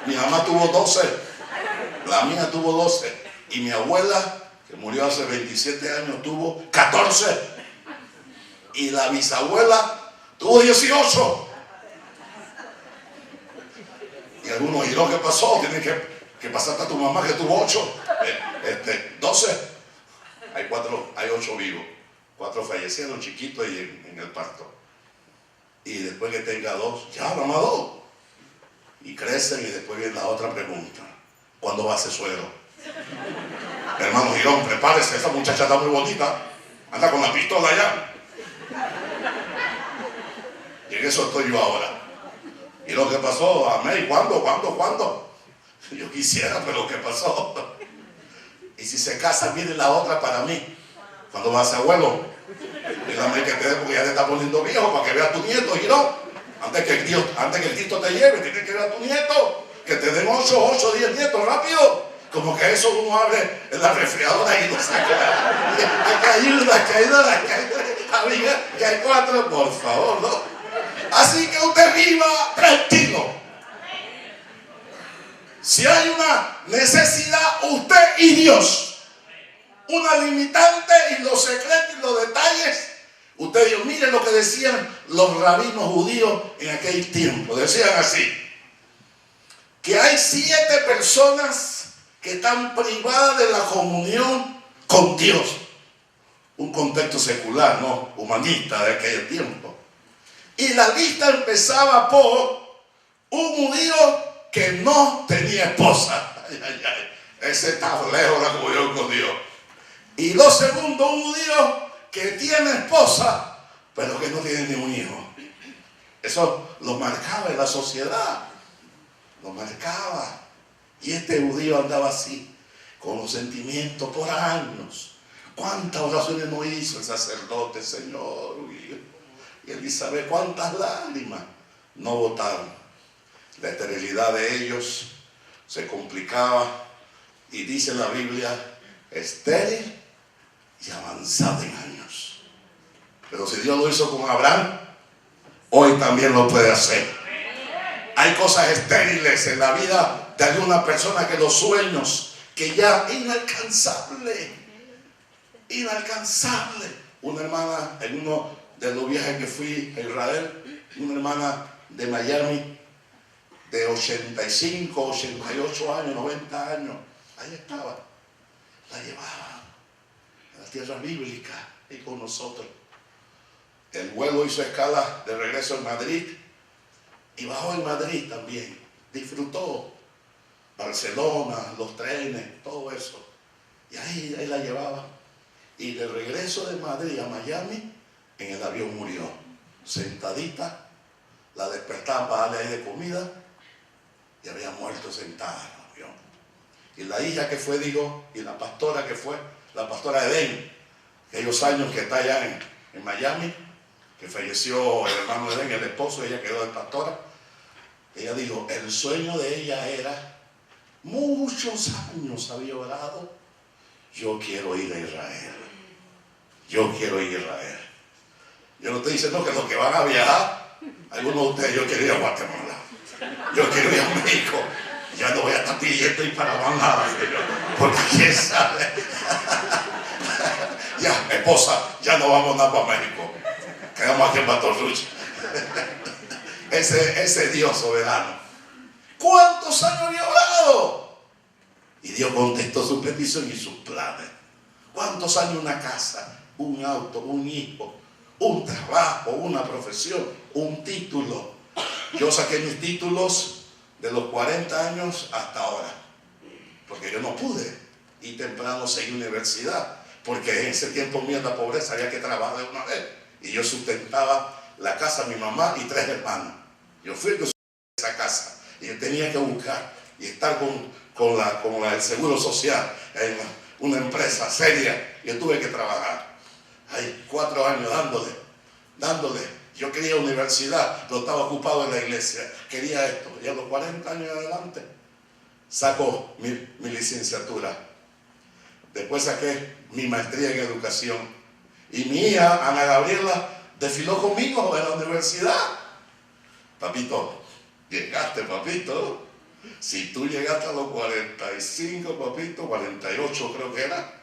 Mi mamá tuvo 12. La mía tuvo 12. Y mi abuela, que murió hace 27 años, tuvo 14. Y la bisabuela tuvo 18. Y algunos, ¿y lo que pasó? Tienen que pasarte a tu mamá que tuvo 8. 12. Hay 8 vivos. 4 fallecieron chiquitos y en el parto. Y después que tenga 2, ya nada más 2. Y crecen y después viene la otra pregunta. ¿Cuándo va a ser suegro? Hermano Girón, prepárese, esa muchacha está muy bonita. Anda con la pistola allá. Y en eso estoy yo ahora. ¿Y lo que pasó? Amén. ¿Cuándo? Yo quisiera, pero ¿qué pasó? Y si se casa, viene la otra para mí. ¿Cuándo va a ser abuelo? Dígame que te dé porque ya te está poniendo viejo para que veas tu nieto, Girón. Antes que el Cristo te lleve, tienes que ver a tu nieto. Que te den 8, 10 nietos rápido. Como que eso uno abre en la refrigeradora y lo saca. Acá hay una, acá hay 2, acá hay 3, amiga, que hay 4, por favor, ¿no? Así que usted viva tranquilo. Si hay una necesidad, usted y Dios, una limitante y los secretos y los detalles, usted Dios, mire lo que decían los rabinos judíos en aquel tiempo. Decían así, que hay 7 personas que están privadas de la comunión con Dios. Un contexto secular, no humanista de aquel tiempo. Y la lista empezaba por un judío que no tenía esposa. Ese está lejos de la comunión con Dios. Y lo segundo, un judío que tiene esposa, pero que no tiene ni un hijo. Eso lo marcaba en la sociedad. Lo marcaba. Y este judío andaba así, con los sentimientos por años. ¿Cuántas oraciones no hizo el sacerdote, Señor? Y Elizabeth, ¿cuántas lágrimas no botaron? La esterilidad de ellos se complicaba. Y dice la Biblia, estéril y avanzada en años. Pero si Dios lo hizo con Abraham, hoy también lo puede hacer. Hay cosas estériles en la vida de alguna persona que los sueños, que ya inalcanzable. Una hermana, en uno de los viajes que fui a Israel, una hermana de Miami, de 85, 88 años, 90 años, ahí estaba. La llevaba a la tierra bíblica y con nosotros. El vuelo hizo escala de regreso en Madrid y bajó en Madrid también. Disfrutó Barcelona, los trenes, todo eso. Y ahí la llevaba. Y de regreso de Madrid a Miami, en el avión murió. Sentadita, la despertaban para darle ahí de comida y había muerto sentada en el avión. Y la hija que fue, digo, y la pastora que fue, la pastora Edén, aquellos años que está allá en Miami, que falleció el hermano Edén, el esposo, ella quedó de pastora. Ella dijo, el sueño de ella era, muchos años había orado, yo quiero ir a Israel. Yo quiero ir a Israel. Yo no estoy diciendo que los que van a viajar, algunos de ustedes, yo quiero ir a Guatemala, yo quiero ir a México. Ya no voy a estar pidiendo ir para nada, porque quién sabe. Ya, esposa, ya no vamos nada para México. Quedamos aquí en Batorruch. Ese Dios soberano. ¿Cuántos años había orado? Y Dios contestó su petición y sus planes. ¿Cuántos años? Una casa, un auto, un hijo, un trabajo, una profesión, un título. Yo saqué mis títulos de los 40 años hasta ahora, porque yo no pude ir temprano seguir universidad, porque en ese tiempo mío de la pobreza había que trabajar de una vez, y yo sustentaba la casa de mi mamá y 3 hermanos. Yo fui el que sustenté esa casa, y yo tenía que buscar y estar con el seguro social en una empresa seria. Yo tuve que trabajar. Hay 4 años dándole. Yo quería universidad, pero estaba ocupado en la iglesia. Quería esto. Y a los 40 años en adelante saco mi licenciatura. Después saqué mi maestría en educación. Y mi hija, Ana Gabriela, desfiló conmigo en la universidad. Papito, llegaste, papito. Si tú llegaste a los 45, papito, 48 creo que era.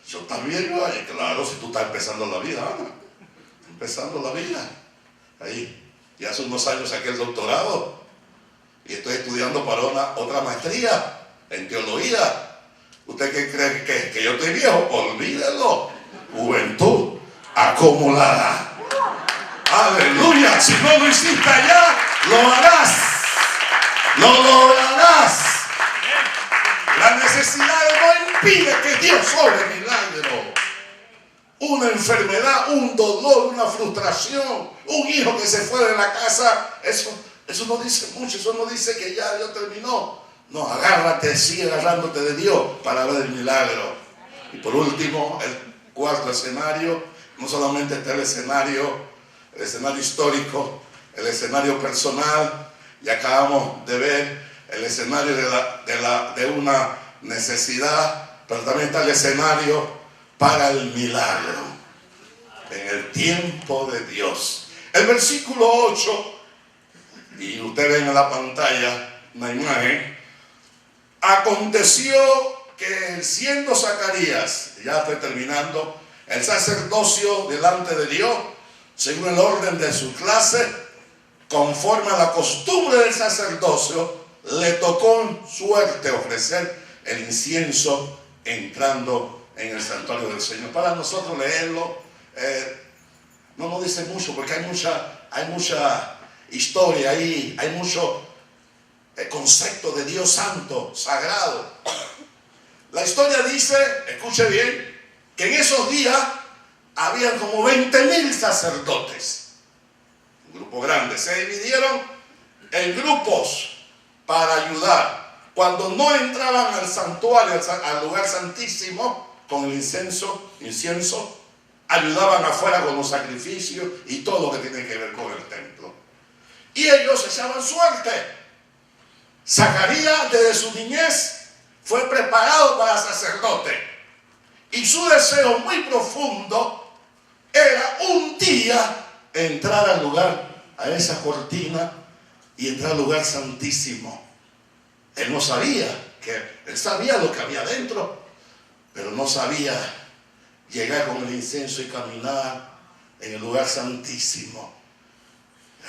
Yo también, claro, si tú estás empezando la vida, Ana. Empezando la vida. Ahí, y hace unos años saqué el doctorado. Y estoy estudiando para otra maestría en teología. ¿Usted qué cree que yo estoy viejo? Olvídenlo. Juventud acumulada. Aleluya. Si no lo hiciste allá, lo harás. Lo lograrás. La necesidad no impide que Dios obre milagro. Una enfermedad, un dolor, una frustración, un hijo que se fue de la casa, eso no dice mucho, eso no dice que ya Dios terminó. No, agárrate, sigue agarrándote de Dios para ver el milagro. Y por último, el cuarto escenario, no solamente está el escenario histórico, el escenario personal, y acabamos de ver el escenario de una necesidad, pero también está el escenario para el milagro, en el tiempo de Dios. El versículo 8, y ustedes ven en la pantalla una imagen. Aconteció que siendo Zacarías, ya estoy terminando, el sacerdocio delante de Dios, según el orden de su clase, conforme a la costumbre del sacerdocio, le tocó en suerte ofrecer el incienso entrando en el santuario del Señor. Para nosotros leerlo no nos dice mucho, porque hay mucha historia ahí, hay mucho concepto de Dios santo, sagrado. La historia dice, escuche bien, que en esos días habían como 20,000 sacerdotes, un grupo grande. Se dividieron en grupos para ayudar. Cuando no entraban al santuario, al lugar santísimo, con el incienso, ayudaban afuera con los sacrificios y todo lo que tiene que ver con el templo. Y ellos echaban suerte. Zacarías, desde su niñez, fue preparado para sacerdote. Y su deseo muy profundo era un día entrar al lugar, a esa cortina, y entrar al lugar santísimo. Él no sabía, él sabía lo que había dentro, pero no sabía llegar con el incienso y caminar en el lugar santísimo.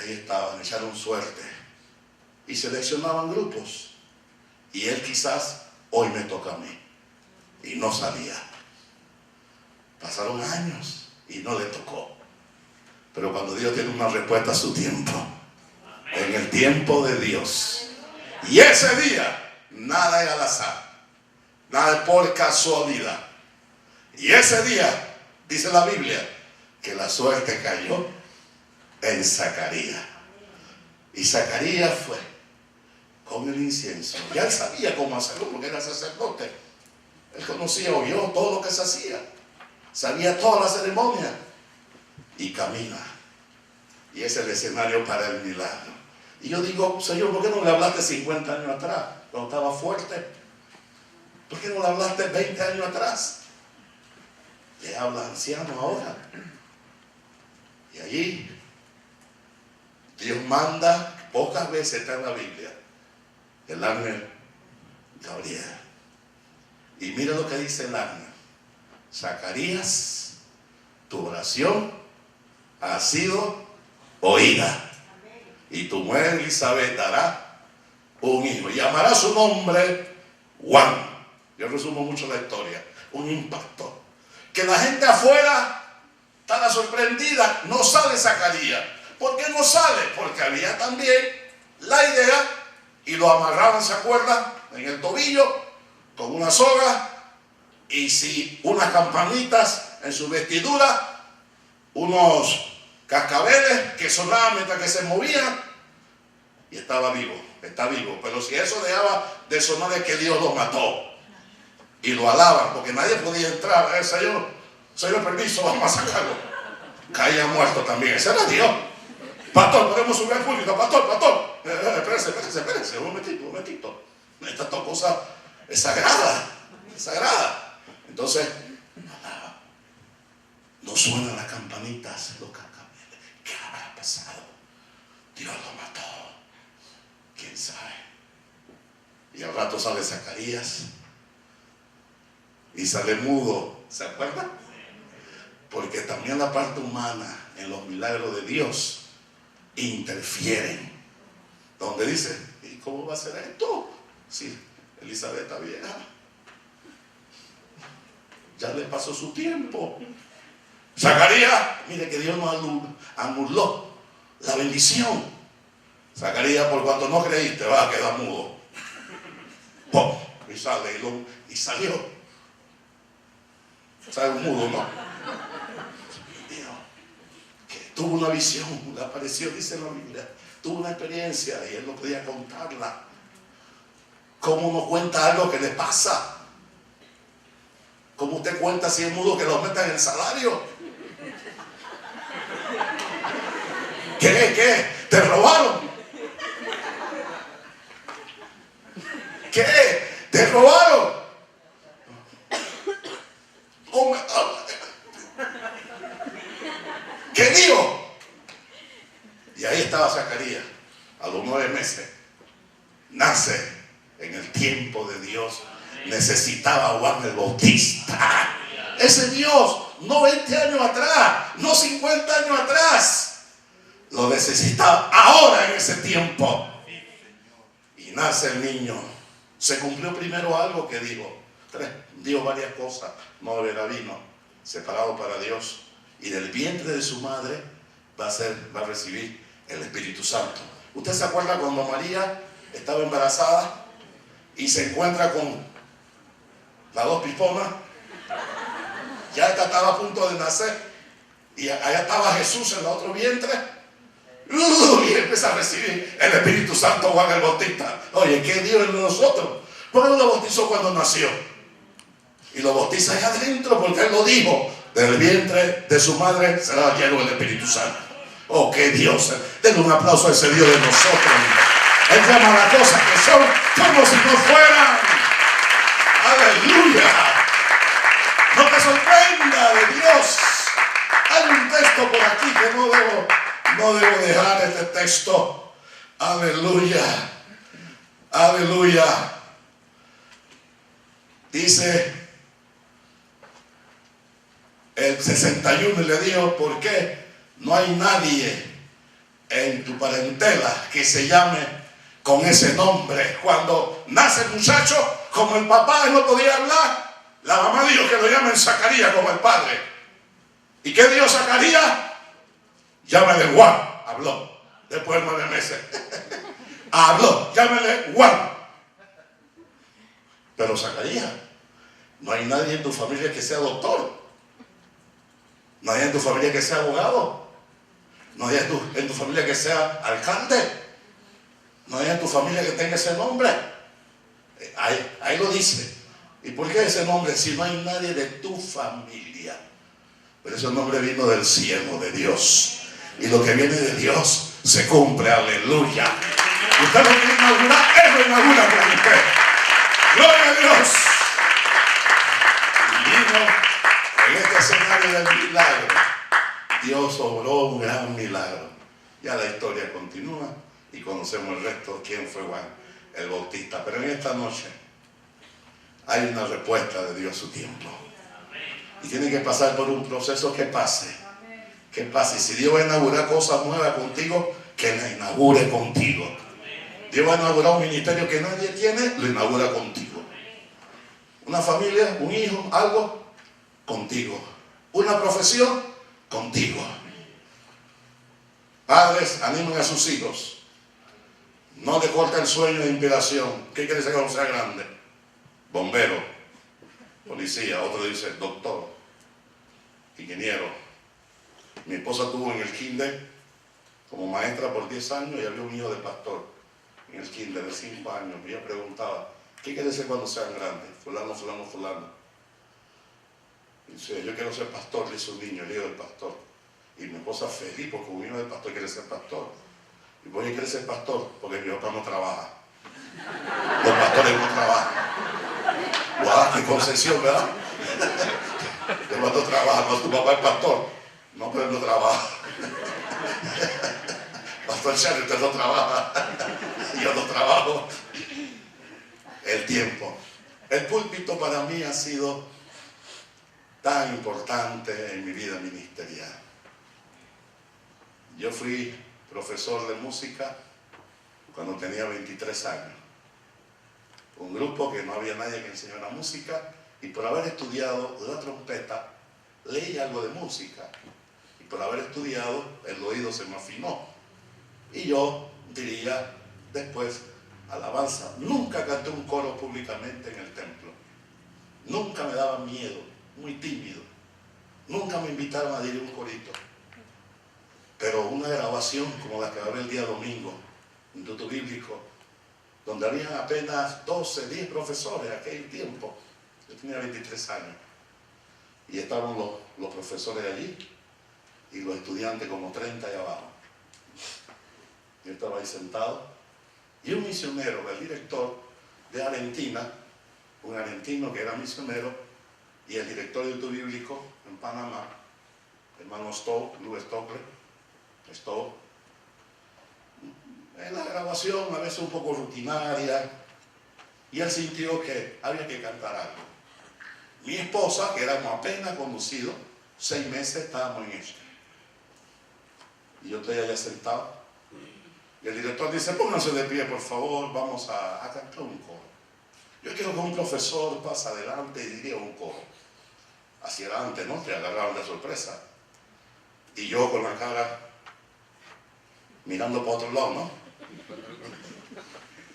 Ahí estaban, echaron suerte y seleccionaban grupos. Y él quizás, hoy me toca a mí, y no sabía. Pasaron años y no le tocó. Pero cuando Dios tiene una respuesta a su tiempo, en el tiempo de Dios, y ese día nada es al azar, nada es por casualidad. Y ese día, dice la Biblia, que la suerte cayó en Zacarías. Y Zacarías fue con el incienso. Ya él sabía cómo hacerlo porque era sacerdote. Él conocía, oyó todo lo que se hacía. Sabía toda la ceremonia. Y camina. Y ese es el escenario para el milagro. Y yo digo, Señor, ¿por qué no le hablaste 50 años atrás? Cuando estaba fuerte. ¿Por qué no le hablaste 20 años atrás? Le habla anciano ahora. Y allí Dios manda, pocas veces está en la Biblia, el ángel Gabriel. Y mira lo que dice el ángel. Zacarías, tu oración ha sido oída. Y tu mujer Elizabeth dará un hijo. Y llamará su nombre Juan. Yo resumo mucho la historia. Un impacto. Que la gente afuera está sorprendida. No sale Zacarías. ¿Por qué no sale? Porque había también la idea, y lo amarraban, ¿se acuerdan? En el tobillo, con una soga, y si unas campanitas en su vestidura, unos cascabeles que sonaban mientras que se movían, y estaba vivo, está vivo. Pero si eso dejaba de sonar, es que Dios lo mató. Y lo alaban, porque nadie podía entrar. Señor, permiso, vamos a sacarlo. Caía muerto también, ese era Dios. Pastor, podemos subir al púlpito. Pastor. Espérese, un momentito. Esta cosa es sagrada. Entonces, no suenan las campanitas, los cascabeles. ¿Qué habrá pasado? Dios lo mató. ¿Quién sabe? Y al rato sale Zacarías y sale mudo. ¿Se acuerdan? Porque también la parte humana en los milagros de Dios interfieren. Donde dice, ¿y cómo va a ser esto? Sí, Elizabeth está vieja. Ya le pasó su tiempo. Zacarías, mire que Dios nos anuló la bendición. Zacarías, por cuanto no creíste, vas a quedar mudo. ¡Pum! Y sale y salió. ¿Sabe un mudo, no? Dios, que tuvo una visión, le apareció, dice la Biblia, tuvo una experiencia y él no podía contarla. ¿Cómo no cuenta algo que le pasa? ¿Cómo usted cuenta si es mudo que lo metan en el salario? ¿Qué? ¿Te robaron? ¿Qué? ¿Te robaron? ¿Qué digo? Y ahí estaba Zacarías, a los 9 meses. Nace en el tiempo de Dios. Necesitaba a Juan el Bautista. Ese Dios, no 20 años atrás, no 50 años atrás, lo necesitaba ahora en ese tiempo. Y nace el niño. Se cumplió primero algo que dijo varias cosas. No beberá vino, separado para Dios. Y del vientre de su madre va a recibir el Espíritu Santo. ¿Usted se acuerda cuando María estaba embarazada y se encuentra con las 2 piponas? Ya esta estaba a punto de nacer y allá estaba Jesús en el otro vientre. Y empieza a recibir el Espíritu Santo Juan el Bautista. Oye, ¿qué Dios en nosotros? ¿Por qué no lo bautizó cuando nació? Y lo bautiza allá adentro porque Él lo dijo. Del vientre de su madre será lleno el Espíritu Santo. Oh, qué Dios. Denle un aplauso a ese Dios de nosotros. Él llama las cosas que son como si no fueran. Aleluya. No te sorprenda de Dios. Hay un texto por aquí que no debo dejar este texto. Aleluya. Dice el 61 y le dijo, ¿por qué no hay nadie en tu parentela que se llame con ese nombre? Cuando nace el muchacho, como el papá no podía hablar, la mamá dijo que lo llamen Zacarías como el padre. ¿Y qué dijo Zacarías? Llámale Juan. Habló después de 9 meses. Habló, llámale Juan. Pero Zacarías, no hay nadie en tu familia que sea doctor. No hay en tu familia que sea abogado. No hay en tu familia que sea alcalde. No hay en tu familia que tenga ese nombre. Ahí lo dice. ¿Y por qué ese nombre? Si no hay nadie de tu familia. Pero ese nombre vino del cielo, de Dios. Y lo que viene de Dios se cumple. Aleluya. Usted lo quiere inaugurar, Él lo inaugura con usted. Gloria a Dios. Y vino en este escenario del milagro. Dios obró un gran milagro. Ya la historia continúa y conocemos el resto. ¿Quién fue Juan el Bautista? Pero en esta noche hay una respuesta de Dios a su tiempo. Y tiene que pasar por un proceso que pase. Que pase. Y si Dios va a inaugurar cosas nuevas contigo, que la inaugure contigo. Dios va a inaugurar un ministerio que nadie tiene, lo inaugura contigo. Una familia, un hijo, algo, contigo. Una profesión, contigo. Padres, animen a sus hijos. No le corta el sueño de inspiración. ¿Qué quiere decir cuando sea grande? Bombero, policía, otro dice doctor, ingeniero. Mi esposa tuvo en el kinder como maestra por 10 años y había un hijo de pastor en el kinder de 5 años. Y ella preguntaba, ¿qué quiere decir cuando sean grandes? Fulano. Y dice, yo quiero ser pastor, le hizo un niño, el hijo del pastor. Y mi esposa feliz porque un hijo del pastor quiere ser pastor. ¿Y por qué quiere ser pastor? Porque mi papá no trabaja. Los pastores no trabajan. ¡Guau! ¡Qué concesión!, ¿verdad? El pastor trabaja, cuando tu papá es pastor. No, pero él no trabaja. Pastor Charlie, usted no trabaja. Yo no trabajo. El tiempo. El púlpito para mí ha sido tan importante en mi vida ministerial. Yo fui profesor de música cuando tenía 23 años. Un grupo que no había nadie que enseñara música, y por haber estudiado la trompeta, leí algo de música. Y por haber estudiado, el oído se me afinó. Y yo diría después, alabanza. Nunca canté un coro públicamente en el templo. Nunca me daba miedo, muy tímido. Nunca me invitaron a dirigir un corito. Pero una grabación como la que grabé el día domingo, Instituto Bíblico, donde habían apenas 12, 10 profesores aquel tiempo. Yo tenía 23 años. Y estaban los profesores allí y los estudiantes como 30 allá abajo. Yo estaba ahí sentado. Y un misionero, el director de Argentina, un argentino que era misionero, y el director de Instituto Bíblico en Panamá, hermano Stowe, Luis Stowe, en la grabación a veces un poco rutinaria, y él sintió que había que cantar algo. Mi esposa, que éramos apenas conocidos, 6 meses estábamos en eso. Y yo estoy allá sentado. Y el director dice, pónganse de pie, por favor, vamos a cantar un coro. Yo quiero que un profesor pase adelante y diría un coro. Hacia adelante, ¿no? Te agarraron de sorpresa. Y yo con la cara mirando para otro lado, ¿no?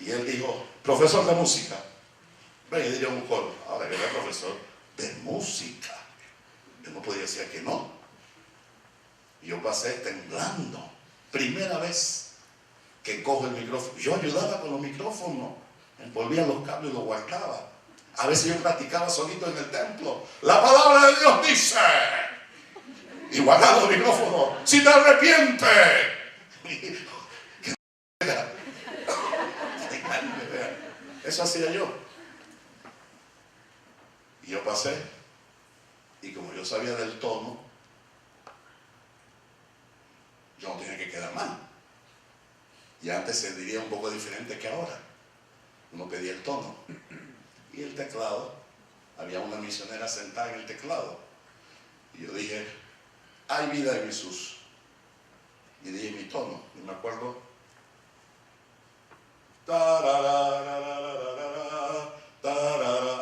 Y él dijo, profesor de música, ven y diría un coro. Ahora yo era profesor de música. Yo no podía decir que no. Y yo pasé temblando. Primera vez que cojo el micrófono. Yo ayudaba con los micrófonos, envolvía los cables y los guardaba. A veces yo practicaba solito en el templo. La palabra de Dios dice, y guardaba los micrófonos, si te arrepientes. Eso hacía yo. Y yo pasé, y como yo sabía del tono, yo no tenía que quedar mal. Y antes se diría un poco diferente que ahora. Uno pedía el tono. Y el teclado, había una misionera sentada en el teclado. Y yo dije, hay vida en Jesús. Y dije mi tono, y me acuerdo.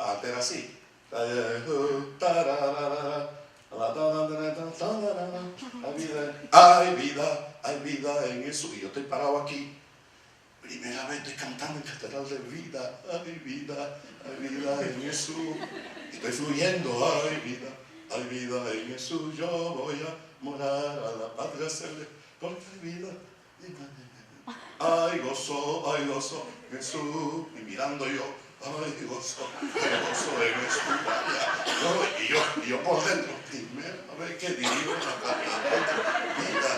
Antes era así. Hay vida en Jesús. Y yo estoy parado aquí. Primera vez estoy cantando en catedral de vida. Hay vida en Jesús. Y estoy fluyendo. Hay vida en Jesús. Yo voy a morar a la patria celeste. Porque hay vida. Hay gozo en Jesús. Y mirando yo. Hay gozo en Jesús. Y yo por dentro. Primera vez que dirijo la vida.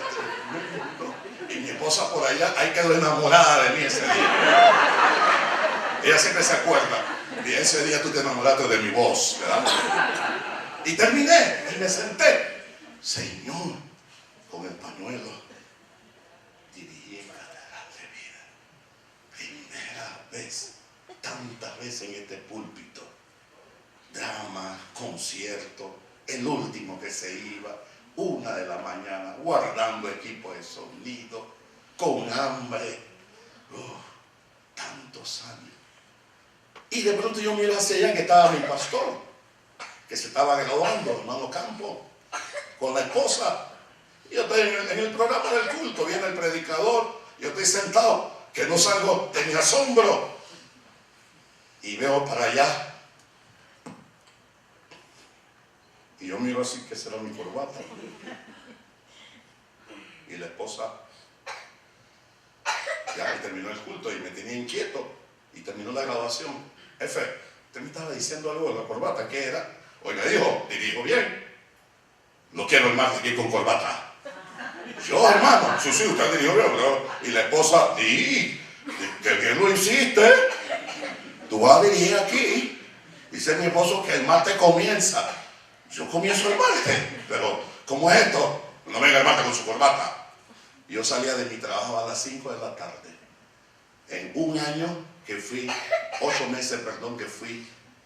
Y mi esposa por allá, ahí quedó enamorada de mí ese día. Ella siempre se acuerda. Y ese día tú te enamoraste de mi voz, ¿verdad? Y terminé, y me senté. Señor, con el pañuelo, dirigí en catedral de vida. Primera vez, tantas veces en este púlpito. Drama, concierto, el último que se iba. 1 de la mañana, guardando equipo de sonido, con hambre. Tantos años. Y de pronto yo miro hacia allá que estaba mi pastor, que se estaba graduando, hermano Campo, con la esposa. Y yo estoy en el programa del culto, viene el predicador, yo estoy sentado, que no salgo de mi asombro. Y veo para allá. Y yo miro así, que será mi corbata. Y la esposa, ya terminó el culto y me tenía inquieto. Y terminó la grabación. Jefe, usted me estaba diciendo algo de la corbata, ¿qué era? Hoy me dijo, dirijo bien. No quiero el martes aquí con corbata. Yo, hermano, sí, usted dirigió bien, ¿no? Y la esposa, sí, que bien lo hiciste. Tú vas a dirigir aquí. Dice mi esposo que el martes comienza. Yo comienzo el martes, pero ¿cómo es esto? No venga el martes con su corbata. Yo salía de mi trabajo a las 5 de la tarde. En un año que fui, 8 meses, perdón,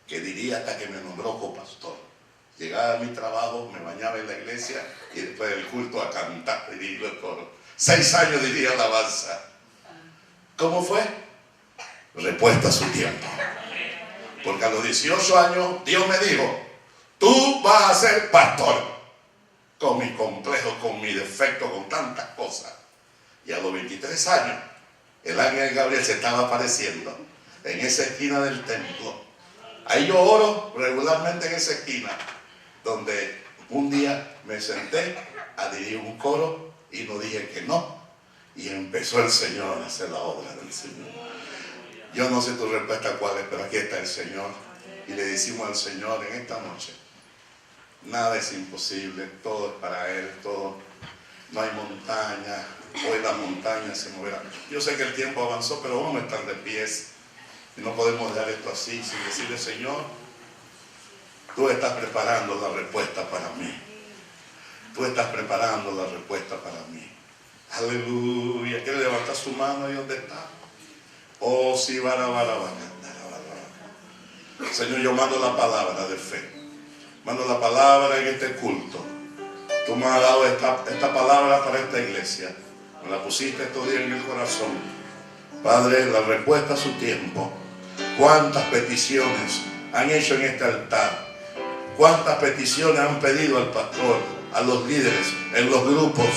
que diría hasta que me nombró copastor. Llegaba a mi trabajo, me bañaba en la iglesia y después del culto a cantar y dirigir el coro. 6 años diría alabanza. ¿Cómo fue? Respuesta a su tiempo. Porque a los 18 años Dios me dijo, tú vas a ser pastor. Con mi complejo, con mi defecto, con tantas cosas. Y a los 23 años, el ángel Gabriel se estaba apareciendo en esa esquina del templo. Ahí yo oro regularmente en esa esquina, donde un día me senté a dirigir un coro y no dije que no. Y empezó el Señor a hacer la obra del Señor. Yo no sé tu respuesta cuál es, pero aquí está el Señor. Y le decimos al Señor en esta noche, nada es imposible, todo es para Él, todo. No hay montaña, hoy las montañas se moverán. Yo sé que el tiempo avanzó, pero vamos a estar de pies. Y no podemos dejar esto así, sin decirle, Señor, tú estás preparando la respuesta para mí. Tú estás preparando la respuesta para mí. Aleluya. ¿Quiere levantar su mano ahí donde está? Oh, sí, Señor, yo mando la palabra de fe. Mando la palabra en este culto. Tú me has dado esta palabra para esta iglesia. Me la pusiste estos días en el corazón. Padre, la respuesta a su tiempo. ¿Cuántas peticiones han hecho en este altar? ¿Cuántas peticiones han pedido al pastor, a los líderes, en los grupos?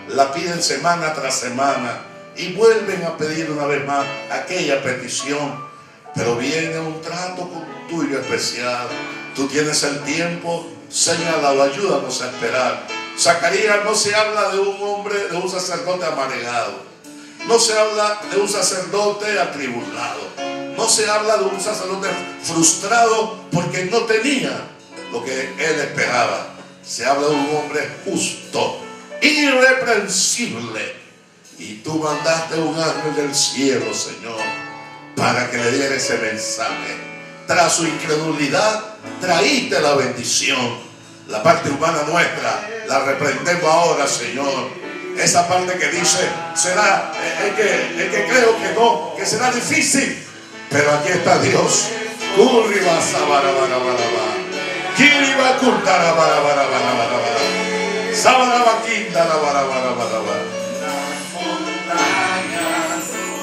La piden semana tras semana y vuelven a pedir una vez más aquella petición. Pero viene un trato tuyo especial. Tú tienes el tiempo señalado, ayúdanos a esperar. Zacarías no se habla de un hombre, de un sacerdote amargado. No se habla de un sacerdote atribulado. No se habla de un sacerdote frustrado porque no tenía lo que él esperaba. Se habla de un hombre justo, irreprensible. Y tú mandaste un ángel del cielo, Señor, para que le diera ese mensaje. Tras su incredulidad, traíste la bendición. La parte humana nuestra la reprendemos ahora, Señor. Esa parte que dice, será, el que creo que no, que será difícil. Pero aquí está Dios.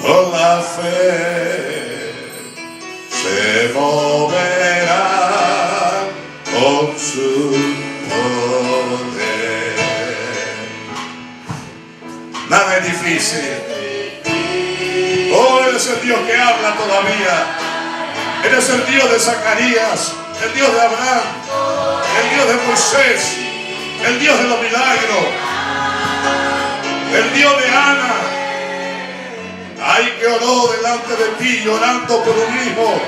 Con la fe se moverá con su poder. Nada es difícil. Oh, Él es el Dios que habla todavía. Él es el Dios de Zacarías, el Dios de Abraham, el Dios de Moisés, el Dios de los milagros, el Dios de Ana. Ay, que oró delante de ti llorando por un hijo.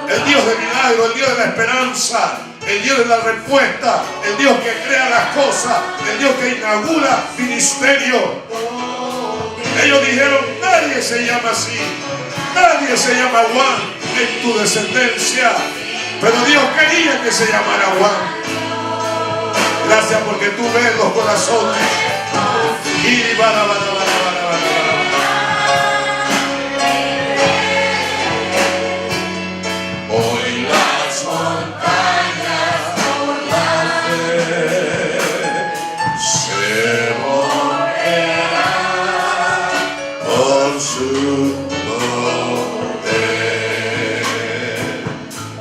El Dios de milagro, el Dios de la esperanza, el Dios de la respuesta, el Dios que crea las cosas, el Dios que inaugura ministerio. Ellos dijeron, nadie se llama así, nadie se llama Juan en tu descendencia, pero Dios quería que se llamara Juan. Gracias porque tú ves los corazones. Y hoy las montañas por la fe se moverán por su poder.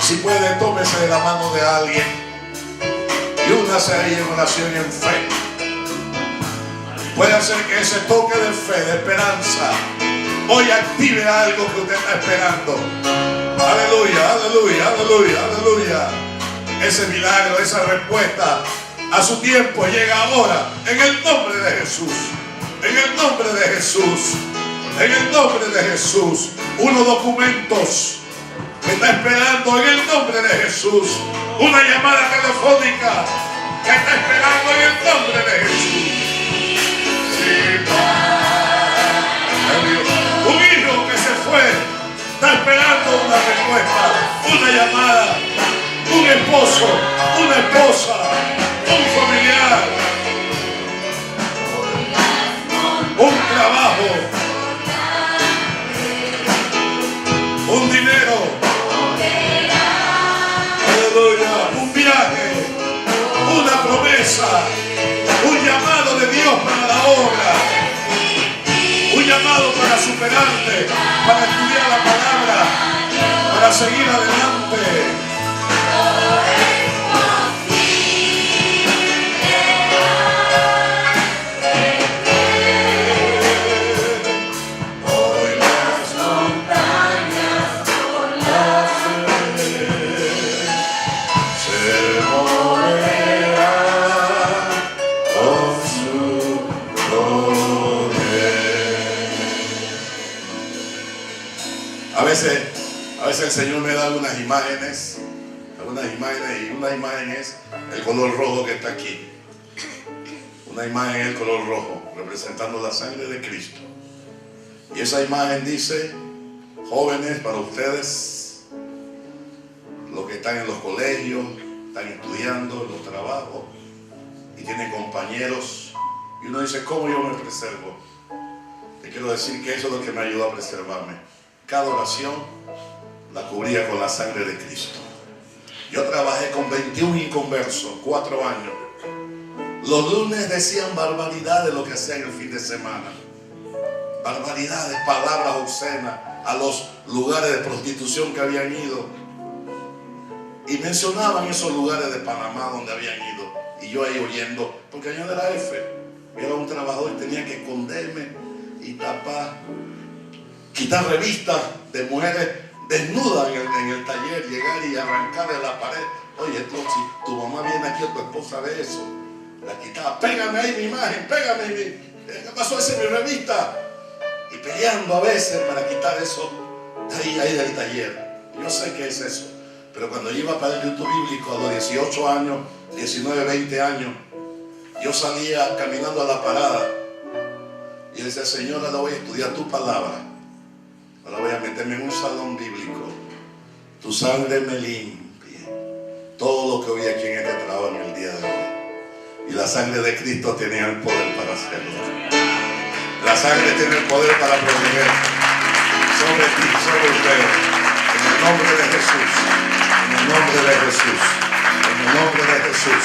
Si puede, tómese de la mano de alguien y únase ahí en oración y en fe. Puede hacer que ese toque de fe, de esperanza, hoy active algo que usted está esperando. Aleluya, aleluya, aleluya, aleluya. Ese milagro, esa respuesta a su tiempo llega ahora en el nombre de Jesús. En el nombre de Jesús. En el nombre de Jesús. Unos documentos que está esperando en el nombre de Jesús. Una llamada telefónica que está esperando en el nombre de Jesús. respuesta, una llamada, un esposo, una esposa, un familiar, un trabajo, un dinero, aleluya, un viaje, una promesa, un llamado de Dios para la obra, un llamado para superarte, para estudiar la palabra, para seguir adelante. A veces el Señor me da algunas imágenes y una imagen es el color rojo que está aquí. Una imagen es el color rojo, representando la sangre de Cristo. Y esa imagen dice, jóvenes, para ustedes, los que están en los colegios, están estudiando, en los trabajos, y tienen compañeros, y uno dice, ¿cómo yo me preservo? Te quiero decir que eso es lo que me ayudó a preservarme. Cada oración la cubría con la sangre de Cristo. Yo trabajé con 21 inconversos, 4 años. Los lunes decían barbaridades lo que hacían el fin de semana. Barbaridades, palabras obscenas, a los lugares de prostitución que habían ido. Y mencionaban esos lugares de Panamá donde habían ido. Y yo ahí oyendo, porque yo no era jefe. Yo era un trabajador y tenía que esconderme y tapar, quitar revistas de mujeres desnudas en el taller, llegar y arrancar de la pared. Oye, esto, si tu mamá viene aquí o tu esposa ve eso, la quitaba. Pégame ahí mi imagen, pégame ¿qué pasó? Esa es mi revista. Y peleando a veces para quitar eso de ahí del taller. Yo sé qué es eso. Pero cuando yo iba para el YouTube bíblico a los 18 años, 19, 20 años, yo salía caminando a la parada y decía, Señor, ahora voy a estudiar tu palabra. Ahora voy a meterme en un salón bíblico. Tu sangre me limpie. Todo lo que oí aquí en este trabajo en el día de hoy. Y la sangre de Cristo tenía el poder para hacerlo. La sangre tiene el poder para proteger sobre ti, sobre ustedes. En el nombre de Jesús. En el nombre de Jesús. En el nombre de Jesús.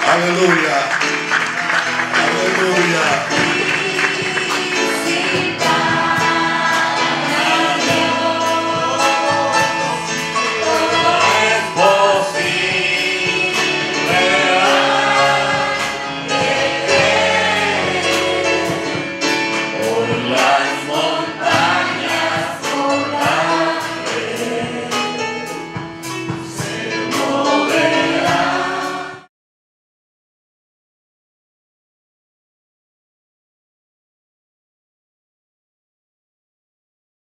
Aleluya.